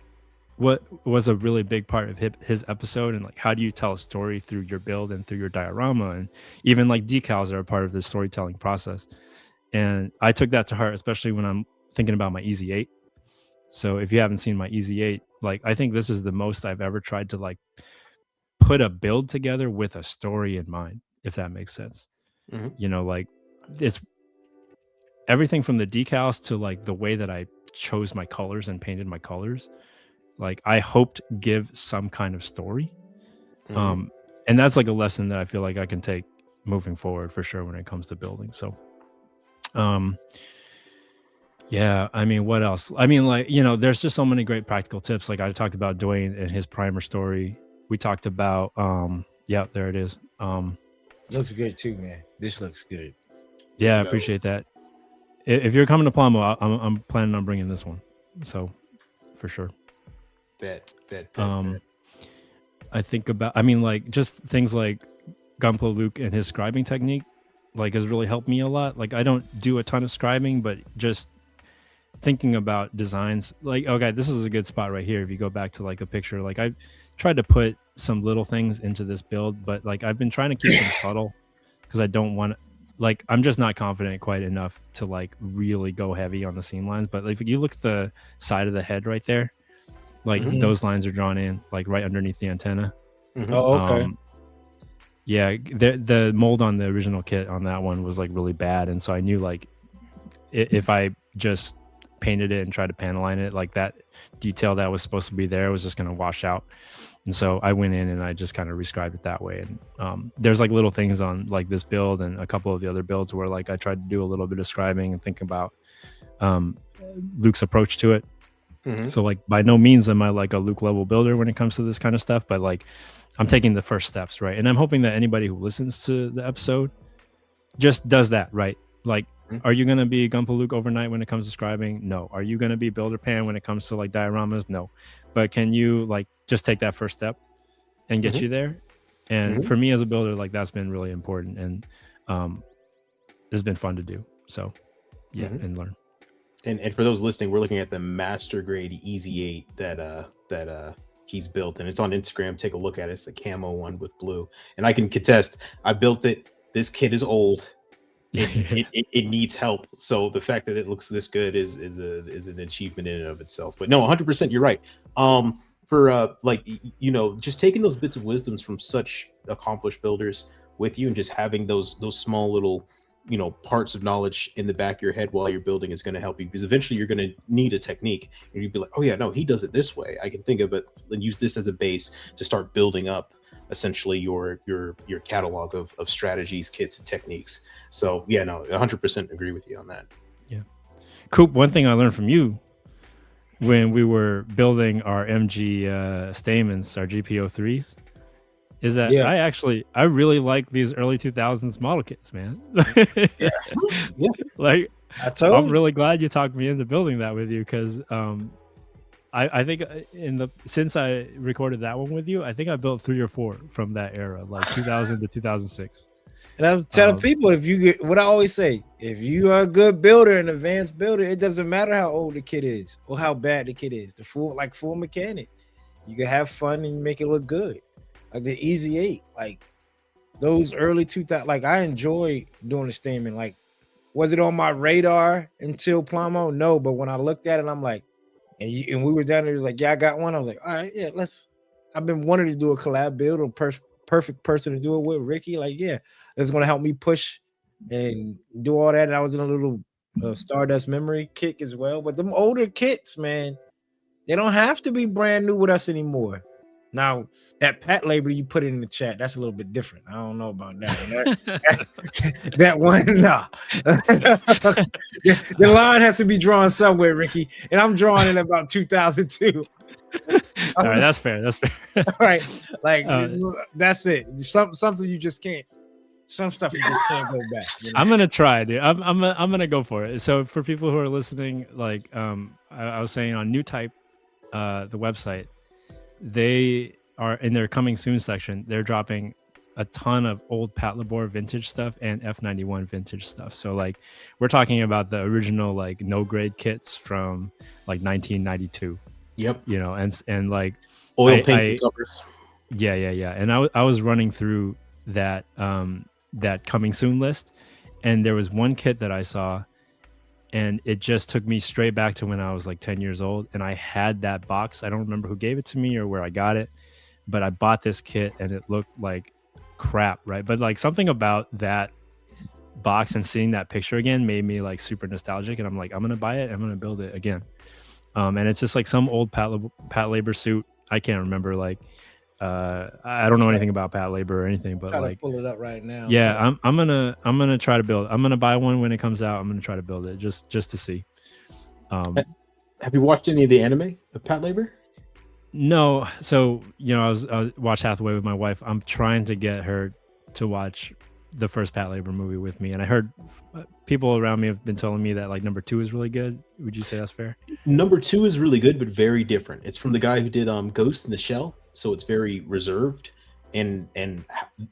what was a really big part of his episode, and like how do you tell a story through your build and through your diorama, and even like decals are a part of the storytelling process. And I took that to heart, especially when I'm thinking about my Easy 8. So if you haven't seen my Easy 8, like I think this is the most I've ever tried to like put a build together with a story in mind, if that makes sense. Mhm. You know, like it's everything from the decals to like the way that I chose my colors and painted my colors. Like I hoped give some kind of story. Mhm. And that's like a lesson that I feel like I can take moving forward for sure when it comes to building. So yeah, I mean, what else? I mean, like, you know, there's just so many great practical tips. Like I talked about Dwayne and his primer story. We talked about yeah, there it is. Looks good too, man. This looks good. Yeah, I No. appreciate that. If you're coming to Plamo, I'm planning on bringing this one. So for sure. Bet. I think about, I mean, like just things like Gunpla Luke and his scribing technique, like has really helped me a lot. Like I don't do a ton of scribing, but just thinking about designs, like, okay, this is a good spot right here. If you go back to like a picture, like I tried to put some little things into this build, but like I've been trying to keep them subtle because I don't want, like, I'm just not confident quite enough to like really go heavy on the seam lines. But like if you look at the side of the head right there, like Mhm. those lines are drawn in like right underneath the antenna. Oh, okay. Yeah, the mold on the original kit on that one was like really bad, and so I knew like if I just painted it and tried to panel line it, like that detail that was supposed to be there was just going to wash out. And so I went in and I just kind of rescribed it that way. And there's like little things on like this build and a couple of the other builds where like I tried to do a little bit of scribing and think about Luke's approach to it. Mhm. So like by no means am I like a Luke level builder when it comes to this kind of stuff, but like I'm taking the first steps, right? And I'm hoping that anybody who listens to the episode just does that, right? Like, are you going to be Gunpla Luke overnight when it comes to scribing? No. Are you going to be Builder Pan when it comes to like dioramas? No. But can you like just take that first step and get you there? And for me as a builder, like that's been really important, and it's been fun to do. So yeah, and learn. And for those listening, we're looking at the master grade Easy 8 that he's built, and it's on Instagram. Take a look at it. It's the camo one with blue, and I can contest. I built it. This kit is old. It needs help. So the fact that it looks this good is an achievement in and of itself. But no, 100%, you're right. For like, you know, just taking those bits of wisdoms from such accomplished builders with you and just having those small little, you know, parts of knowledge in the back of your head while you're building is going to help you, because eventually you're going to need a technique and you'd be like, oh yeah, no, he does it this way. I can think of it and use this as a base to start building up essentially your catalog of strategies, kits, and techniques. So yeah, no, 100% agree with you on that. Yeah. Coop, one thing I learned from you when we were building our MG Stamens, our GPO3s, is that I really like these early 2000s model kits, man. Yeah. Like I'm really glad you talked me into building that with you, because I think since I recorded that one with you, I think I built 3 or 4 from that era, like 2000 to 2006. And I'm telling people, if you get what I always say, if you are a good builder, an advanced builder, it doesn't matter how old the kit is or how bad the kit is. The full mechanic, you can have fun and make it look good. Like the Easy 8, like those early 2000, like I enjoy doing the Stamen. Like, was it on my radar until Plamo? No, but when I looked at it, I'm like, and we were down there, it was like, yeah, I got one. I was like, all right, yeah, I've been wanting to do a collab build, or perfect person to do it with, Ricky. Like, yeah, it's gonna help me push and do all that. And I was in a little Stardust memory kick as well. But them older kits, man, they don't have to be brand new with us anymore. Now, that Pat label you put in the chat, that's a little bit different. I don't know about that. That one, no. The line has to be drawn somewhere, Ricky. And I'm drawing in about 2002. All right, that's fair. That's fair. All right, like that's it. Something you just can't. Some stuff you just can't go back. You know? I'm gonna try, dude. I'm gonna go for it. So for people who are listening, like I was saying on Newtype, the website, they are in their coming soon section. They're dropping a ton of old Pat Labor vintage stuff and F91 vintage stuff. So like we're talking about the original like no grade kits from like 1992. Yep. You know, and like oil painted covers. Yeah. And I was running through that that coming soon list, and there was one kit that I saw, and it just took me straight back to when I was like 10 years old, and I had that box. I don't remember who gave it to me or where I got it, but I bought this kit and it looked like crap, right? But like something about that box and seeing that picture again made me like super nostalgic, and I'm like, I'm gonna buy it, I'm gonna build it again. And it's just like some old Pat Labor suit. I can't remember, like I don't know anything about Pat Labor or anything, but like pull it up right now. yeah, I'm gonna try to build. I'm gonna buy one when it comes out. I'm gonna try to build it just to see. Have you watched any of the anime of Pat Labor? No, so I was watched Hathaway with my wife. I'm trying to get her to watch the first Pat Labor movie with me, and I heard people around me have been telling me that like number 2 is really good. Would you say that's fair? Number 2 is really good, but very different. It's from the guy who did Ghost in the Shell, so it's very reserved and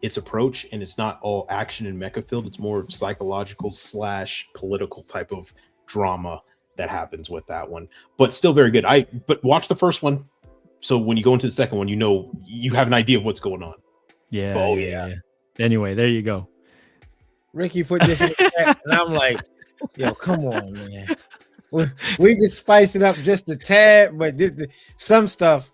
its approach, and it's not all action and mecha filled. It's more psychological / political type of drama that happens with that one, but still very good. But watch the first one, so when you go into the second one, you have an idea of what's going on. Yeah. Anyway, there you go. Ricky put this in the chat, and I'm like, yo, come on, man. We can spice it up just a tad, but some stuff.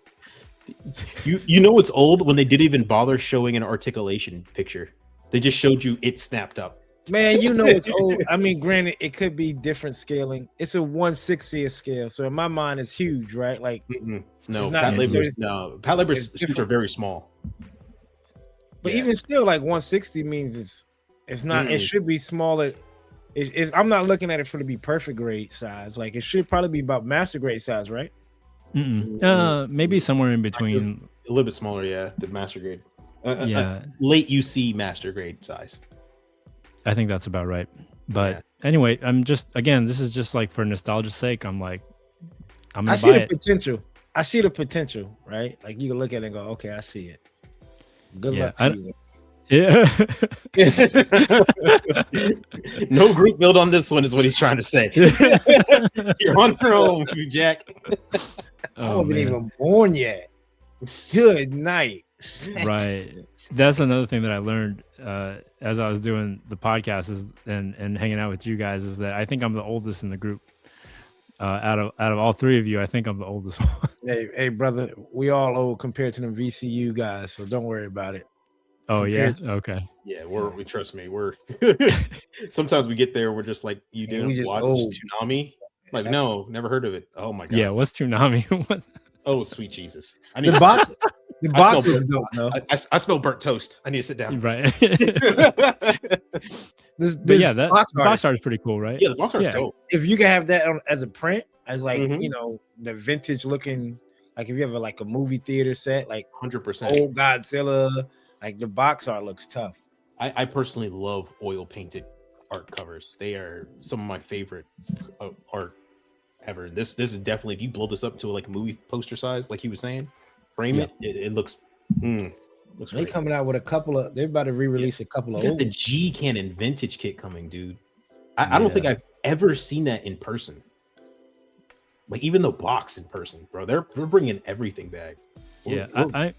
You know it's old when they didn't even bother showing an articulation picture. They just showed you it snapped up. Man, you know it's old. I mean, granted, it could be different scaling. It's a 1/60th scale, so in my mind, it's huge, right? Like, no, Pat Labor's suits are very small. But even still, like 160 means it's not. It should be smaller. I'm not looking at it for to be perfect grade size. Like it should probably be about master grade size, right? Maybe somewhere in between. A little bit smaller, yeah, than master grade. Late UC master grade size. I think that's about right. But anyway, this is just like for nostalgia's sake. I'm like, I'm gonna buy it. I see the potential, right? Like you can look at it and go, okay, I see it. Good luck to you. Yeah. No group build on this one is what he's trying to say. You're on your own, you Jack. I wasn't even born yet. Good night. Right. That's another thing that I learned as I was doing the podcast and hanging out with you guys is that I think I'm the oldest in the group. Out of all 3 of you, I think I'm the oldest one. Hey, brother, we all old compared to the VCU guys, so don't worry about it. Oh yeah, okay. Yeah, we trust me. We're sometimes we get there, we're just like, you didn't watch Toonami? Like, no, never heard of it. Oh my god. Yeah, what's Toonami? Oh sweet Jesus! I need the box. The box is dope, though. I smell burnt toast. I need to sit down. Right. The box art is pretty cool, right? Yeah, the box art is dope. If you can have that as a print, as like the vintage looking, like if you have a movie theater set, like 100% old Godzilla, like the box art looks tough. I personally love oil painted art covers. They are some of my favorite art ever. This is definitely, if you blow this up to like a movie poster size, like he was saying, frame it looks. They coming out with a couple of. They're about to re-release a couple of. You got the G Cannon vintage kit coming, dude. I don't think I've ever seen that in person. Like even the box in person, bro. They're bringing everything back. I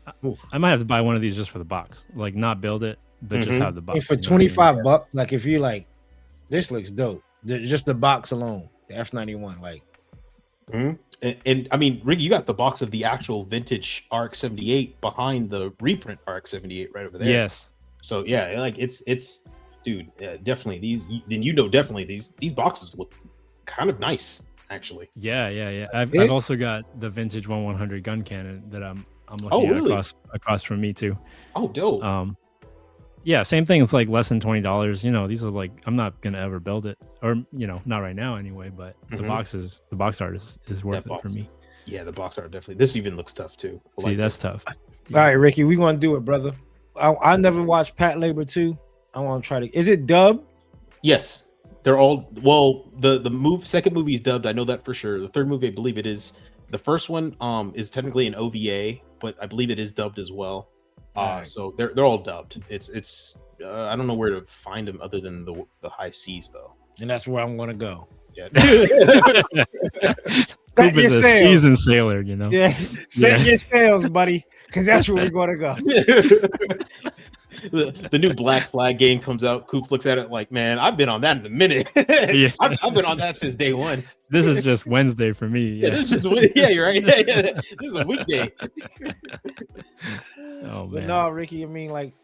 might have to buy one of these just for the box, like not build it, but just have the box. And for $25, like if you like, this looks dope. Just the box alone, the F91, like. And I mean, Ricky, you got the box of the actual vintage RX-78 behind the reprint RX-78 right over there. Yes. So yeah, like it's dude, definitely definitely these boxes look kind of nice, actually. Yeah. I've also got the vintage 1/100 gun cannon that I'm looking at across from me too. Oh, dope. Yeah, same thing. It's like less than $20. These are like, I'm not gonna ever build it, or not right now anyway. But the box art is worth it for me. Yeah, the box art definitely. This even looks tough too. See, that's tough. All right, Ricky, we gonna do it, brother. I never watched Pat Labor 2. I want to try to. Is it dubbed? Yes, they're all. Well, the second movie is dubbed. I know that for sure. The third movie, I believe it is. The first one is technically an OVA, but I believe it is dubbed as well. So they're all dubbed. It's I don't know where to find them other than the high seas though. And that's where I'm gonna go. Yeah. Coop is a seasoned sailor, Yeah, set your sails, buddy, because that's where we're gonna go. The new Black Flag game comes out. Coops looks at it like, man, I've been on that in a minute. Yeah. I've been on that since day one. This is just Wednesday for me. Yeah, this is just yeah, you're right. Yeah. This is a weekday. Oh But man. no, Ricky, I mean, like,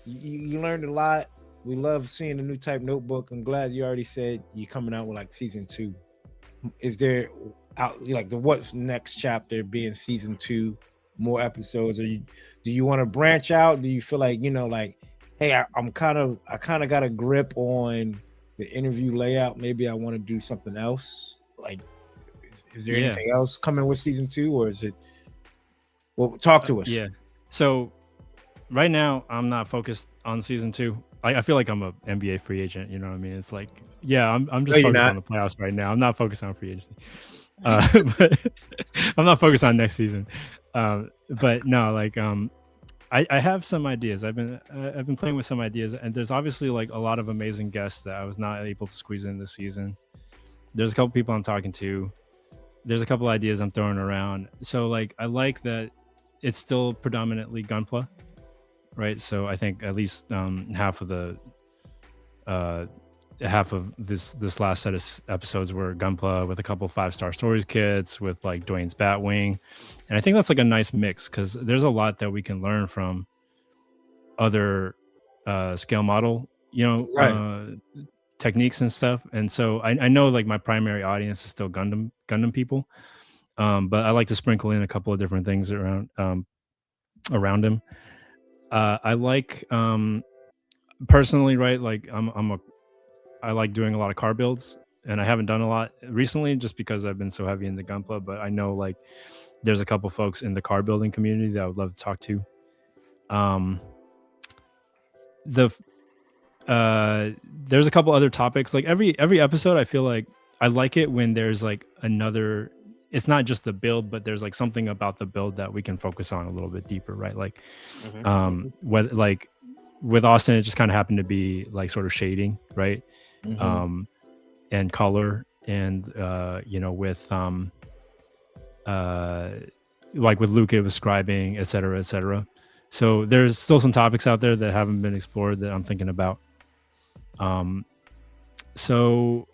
you learned a lot. We love seeing the Newtype Notebook. I'm glad you already said you're coming out with like season 2. Is there out like the what's next chapter being season 2, more episodes? Or do you want to branch out? Do you feel like, like, hey, I kind of got a grip on the interview layout. Maybe I want to do something else. Like, is there anything else coming with season 2, or is it? Well, talk to us. Yeah. So right now I'm not focused on season 2. I feel like I'm a NBA free agent. You know what I mean? It's like, yeah, I'm just focused on the playoffs right now. I'm not focused on free agency. But I'm not focused on next season. But no, like I have some ideas. I've been playing with some ideas, and there's obviously like a lot of amazing guests that I was not able to squeeze in this season. There's a couple people I'm talking to. There's a couple ideas I'm throwing around. So like I like that it's still predominantly Gunpla, right? So I think at least half of this last set of episodes were Gunpla with a couple 5-star stories kits with like Dwayne's Batwing, and I think that's like a nice mix because there's a lot that we can learn from other scale model, techniques and stuff. And so I know like my primary audience is still Gundam people, but I like to sprinkle in a couple of different things around him. I like personally, right? Like I like doing a lot of car builds, and I haven't done a lot recently just because I've been so heavy in the Gunpla. But I know like there's a couple folks in the car building community that I would love to talk to. There's a couple other topics. Like every episode, I feel like I like it when there's like another. It's not just the build, but there's like something about the build that we can focus on a little bit deeper, right? Like, whether like with Austin, it just kind of happened to be like sort of shading, right? And color, and with like with Luke, it was scribing, et cetera. So there's still some topics out there that haven't been explored that I'm thinking about. So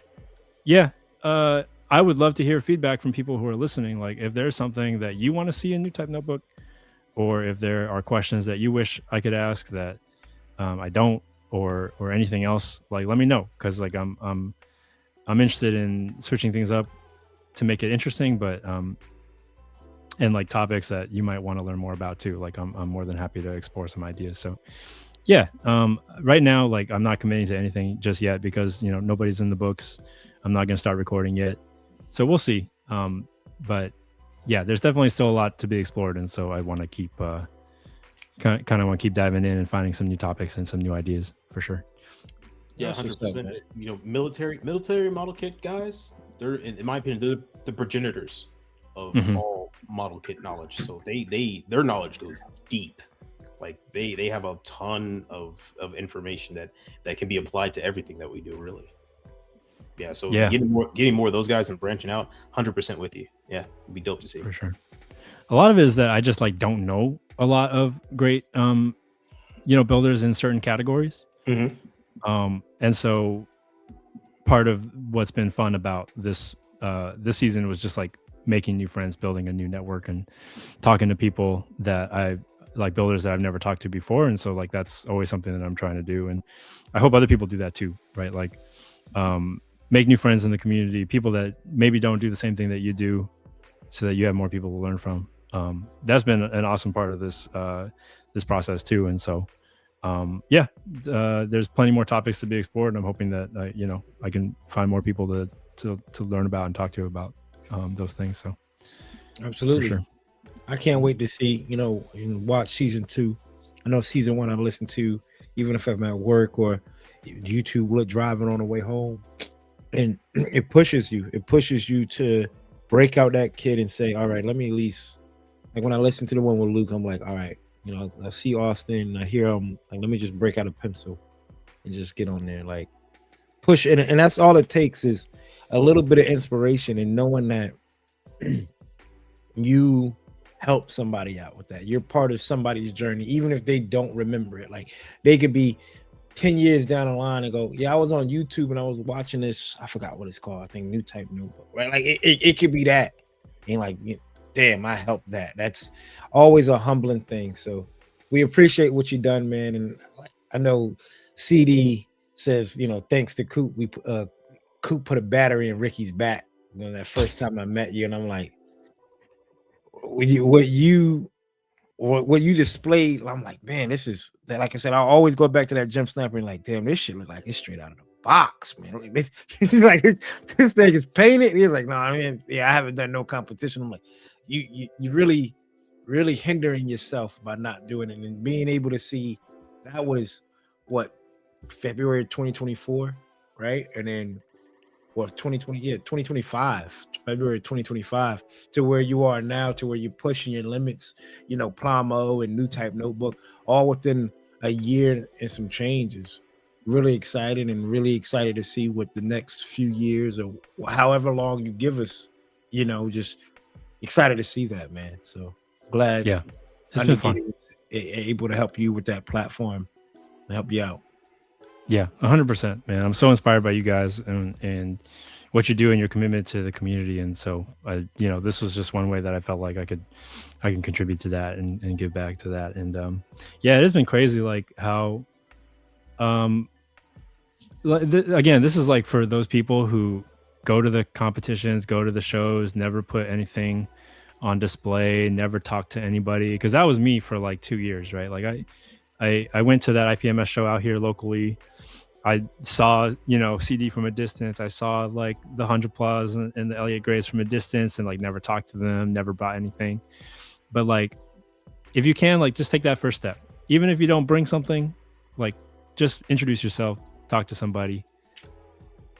yeah, I would love to hear feedback from people who are listening. Like if there's something that you want to see in Newtype Notebook, or if there are questions that you wish I could ask that I don't, or anything else, like let me know, because like I'm interested in switching things up to make it interesting, but and like topics that you might want to learn more about too. Like I'm more than happy to explore some ideas. So yeah, right now like I'm not committing to anything just yet because nobody's in the books. I'm not going to start recording yet, so we'll see. But yeah, there's definitely still a lot to be explored, and so I want to keep kind of want to keep diving in and finding some new topics and some new ideas for sure. Yeah, 100%. Military model kit guys, they're in my opinion, they're the progenitors of all model kit knowledge. So their knowledge goes deep. Like they have a ton of information that can be applied to everything that we do, really. Yeah, so getting more of those guys and branching out, 100% with you. Yeah, it'd be dope to see. For sure. A lot of it is that I just like don't know a lot of great builders in certain categories. And so part of what's been fun about this season was just like making new friends, building a new network, and talking to people that I like, builders that I've never talked to before. And so like that's always something that I'm trying to do, and I hope other people do that too, right? Like make new friends in the community, people that maybe don't do the same thing that you do, so that you have more people to learn from. That's been an awesome part of this process too. And so there's plenty more topics to be explored, and I'm hoping that I can find more people to learn about and talk to about those things. So absolutely, for sure. I can't wait to see and watch season 2. I know season 1 I've listened to, even if I'm at work or YouTube driving on the way home, and it pushes you to break out that kid and say, all right, let me at least, like when I listen to the one with Luke, I'm like, all right, I see Austin, I hear him, like, let me just break out a pencil and just get on there, like push it. And that's all it takes, is a little bit of inspiration and knowing that you help somebody out with that. You're part of somebody's journey, even if they don't remember it. Like they could be 10 years down the line and go, yeah, I was on YouTube and I was watching this. I forgot what it's called. I think Newtype Notebook, right? Like it could be that. And like, damn, I helped that. That's always a humbling thing. So we appreciate what you done, man. And I know CD says, thanks to Coop, Coop put a battery in Ricky's back. That first time I met you, and I'm like, what you displayed, I'm like, man, this is that. Like I said, I always go back to that gym snapper and like, damn, this shit look like it's straight out of the box, man. Like this thing is painted. He's like, no, I mean, yeah, I haven't done no competition. I'm like, you really, really hindering yourself by not doing it, and being able to see that was what February 2024, right? And then 2025, February 2025, to where you are now, to where you're pushing your limits, Plomo and Newtype Notebook, all within a year and some changes. Really excited to see what the next few years or however long you give us, just excited to see that, man. So glad. Yeah, it's been fun. Able to help you with that platform and help you out. Yeah, 100%, man. I'm so inspired by you guys and what you do and your commitment to the community. And so, this was just one way that I felt like I can contribute to that and give back to that. And yeah, it has been crazy, like how, again, this is like for those people who go to the competitions, go to the shows, never put anything on display, never talk to anybody, because that was me for like 2 years, right? Like I went to that IPMS show out here locally. I saw, CD from a distance. I saw like the 100+ and the Elliott Grays from a distance, and like never talked to them, never bought anything. But like, if you can, like, just take that first step. Even if you don't bring something, like, just introduce yourself, talk to somebody,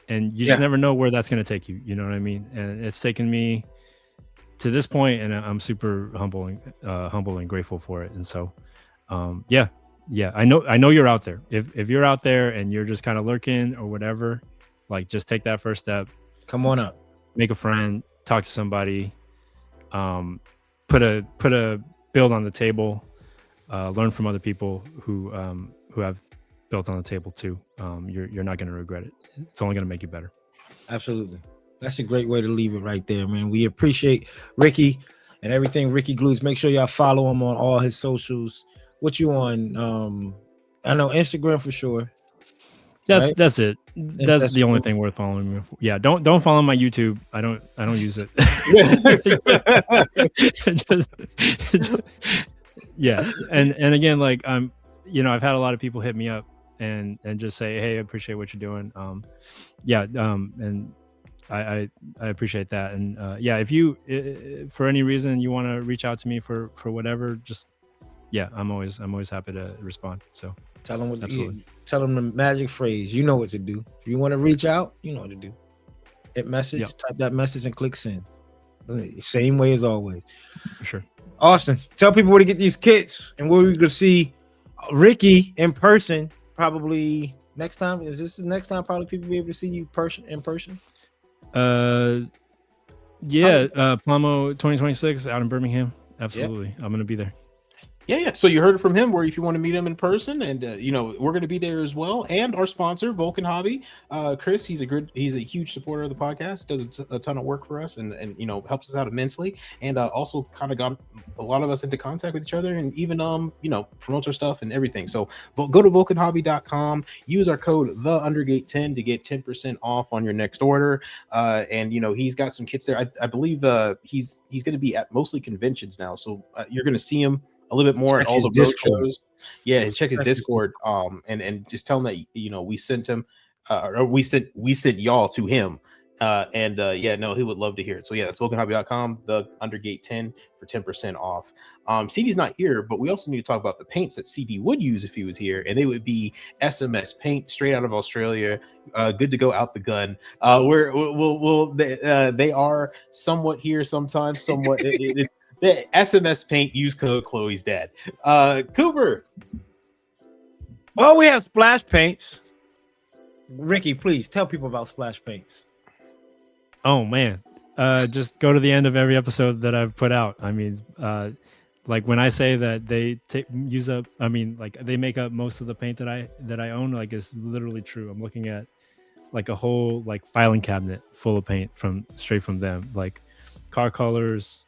and you just never know where that's going to take you. You know what I mean? And it's taken me to this point, and I'm super humble and grateful for it. And so, yeah, I know you're out there. If you're out there and you're just kind of lurking or whatever, like, just take that first step. Come on up, make a friend, talk to somebody, put a build on the table, learn from other people who have built on the table too. You're not going to regret it. It's only going to make you better. Absolutely. That's a great way to leave it right there, man. We appreciate Ricky and everything Ricky Glues. Make sure y'all follow him on all his socials. What you on? I know Instagram for sure. Right? That's it. That's the only thing worth following me for. Yeah, don't follow my YouTube. I don't use it. Yeah, and again, like, I've had a lot of people hit me up and just say, hey, I appreciate what you're doing. And I appreciate that. And if you for any reason you want to reach out to me for whatever, just I'm always happy to respond. So tell them the magic phrase. You know what to do. If you want to reach out, you know what to do. Hit message, type that message, and click send. Same way as always. For sure. Austin, tell people where to get these kits and where we can see Ricky in person. Probably next time. Is this the next time? Probably people be able to see you in person. Plomo 2026 out in Birmingham. Absolutely, I'm gonna be there. Yeah. So you heard it from him. Where if you want to meet him in person, and we're going to be there as well. And our sponsor, Vulcan Hobby, Chris, he's a huge supporter of the podcast. Does a ton of work for us, and helps us out immensely. And also kind of got a lot of us into contact with each other, and even promotes our stuff and everything. So go to vulcanhobby.com. Use our code TheUndergate10 to get 10% off on your next order. And he's got some kits there. I believe he's going to be at mostly conventions now, so you're going to see him a little bit more at all the road shows. Yeah, check his Discord. And just tell him that we sent him, or we sent y'all to him. He would love to hear it. So that's vulcanhobby.com, the Undergate 10 for 10% off. CD's not here, but we also need to talk about the paints that CD would use if he was here, and they would be SMS paint straight out of Australia. Good to go out the gun. They are somewhat here sometimes, somewhat. The SMS paint, use code Chloe's dad. Cooper. Well, we have splash paints. Ricky, please tell people about splash paints. Oh man, just go to the end of every episode that I've put out. I mean, like when I say that they use up, I mean, like they make up most of the paint that I own. Like it's literally true. I'm looking at like a whole like filing cabinet full of paint straight from them, like car colors,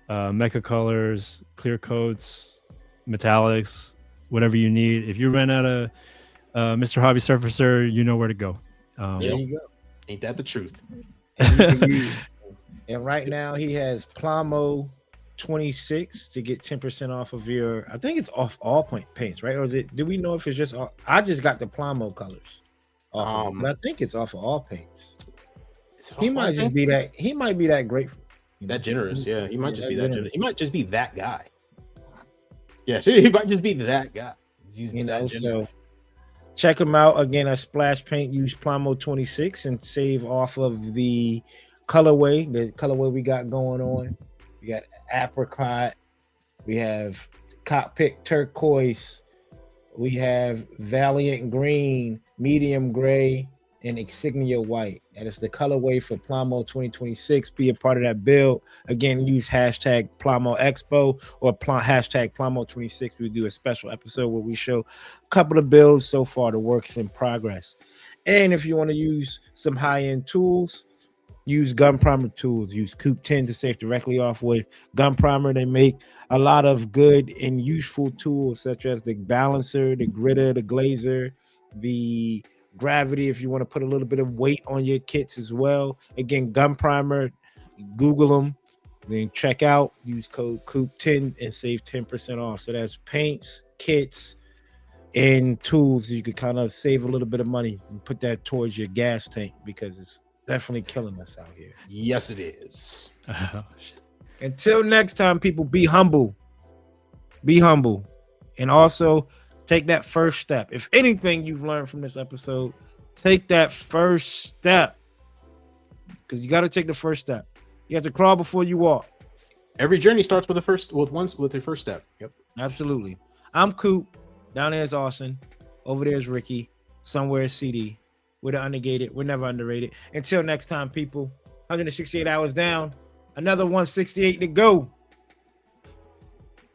mecha colors, clear coats, metallics, whatever you need. If you run out of Mr. Hobby Surfacer, you know where to go. There you go. Ain't that the truth? And, you can use, and right now he has Plamo 26 to get 10% off of your. I think it's off all paints, right? Or is it? Do we know if it's just? I just got the Plamo colors. Off but I think it's off of all paints. He might just be that. He might be that grateful. That generous, yeah. He might just be that generous. He might just be that guy. Yeah, he might just be that guy. He's that generous. So check him out again at Splash Paint. Use Plamo 26 and save off of the colorway. The colorway we got going on. We got apricot. We have cockpit turquoise. We have Valiant green, medium gray, and Insignia white. That is the colorway for Plamo 2026. Be a part of that build. Again, use hashtag Plamo Expo or hashtag Plamo 26. We do a special episode where we show a couple of builds so far, the works in progress. And if you want to use some high-end tools, use Gun Primer tools. Use Coop 10 to save directly off with Gun Primer. They make a lot of good and useful tools such as the balancer, the gritter, the glazer, the gravity if you want to put a little bit of weight on your kits as well. Again, Gun Primer, Google them, then check out, use code Coop10 and save 10% off. So that's paints, kits, and tools. You could kind of save a little bit of money and put that towards your gas tank because it's definitely killing us out here. Yes, it is. Oh, shit. Until next time, people, be humble. Be humble. And also take that first step. If anything you've learned from this episode, take that first step. Because you got to take the first step. You have to crawl before you walk. Every journey starts with your first step. Yep. Absolutely. I'm Coop. Down there is Austin. Over there is Ricky. Somewhere is CD. We're the Undergated. We're never underrated. Until next time, people. 168 hours down. Another 168 to go.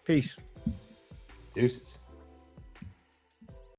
Peace. Deuces.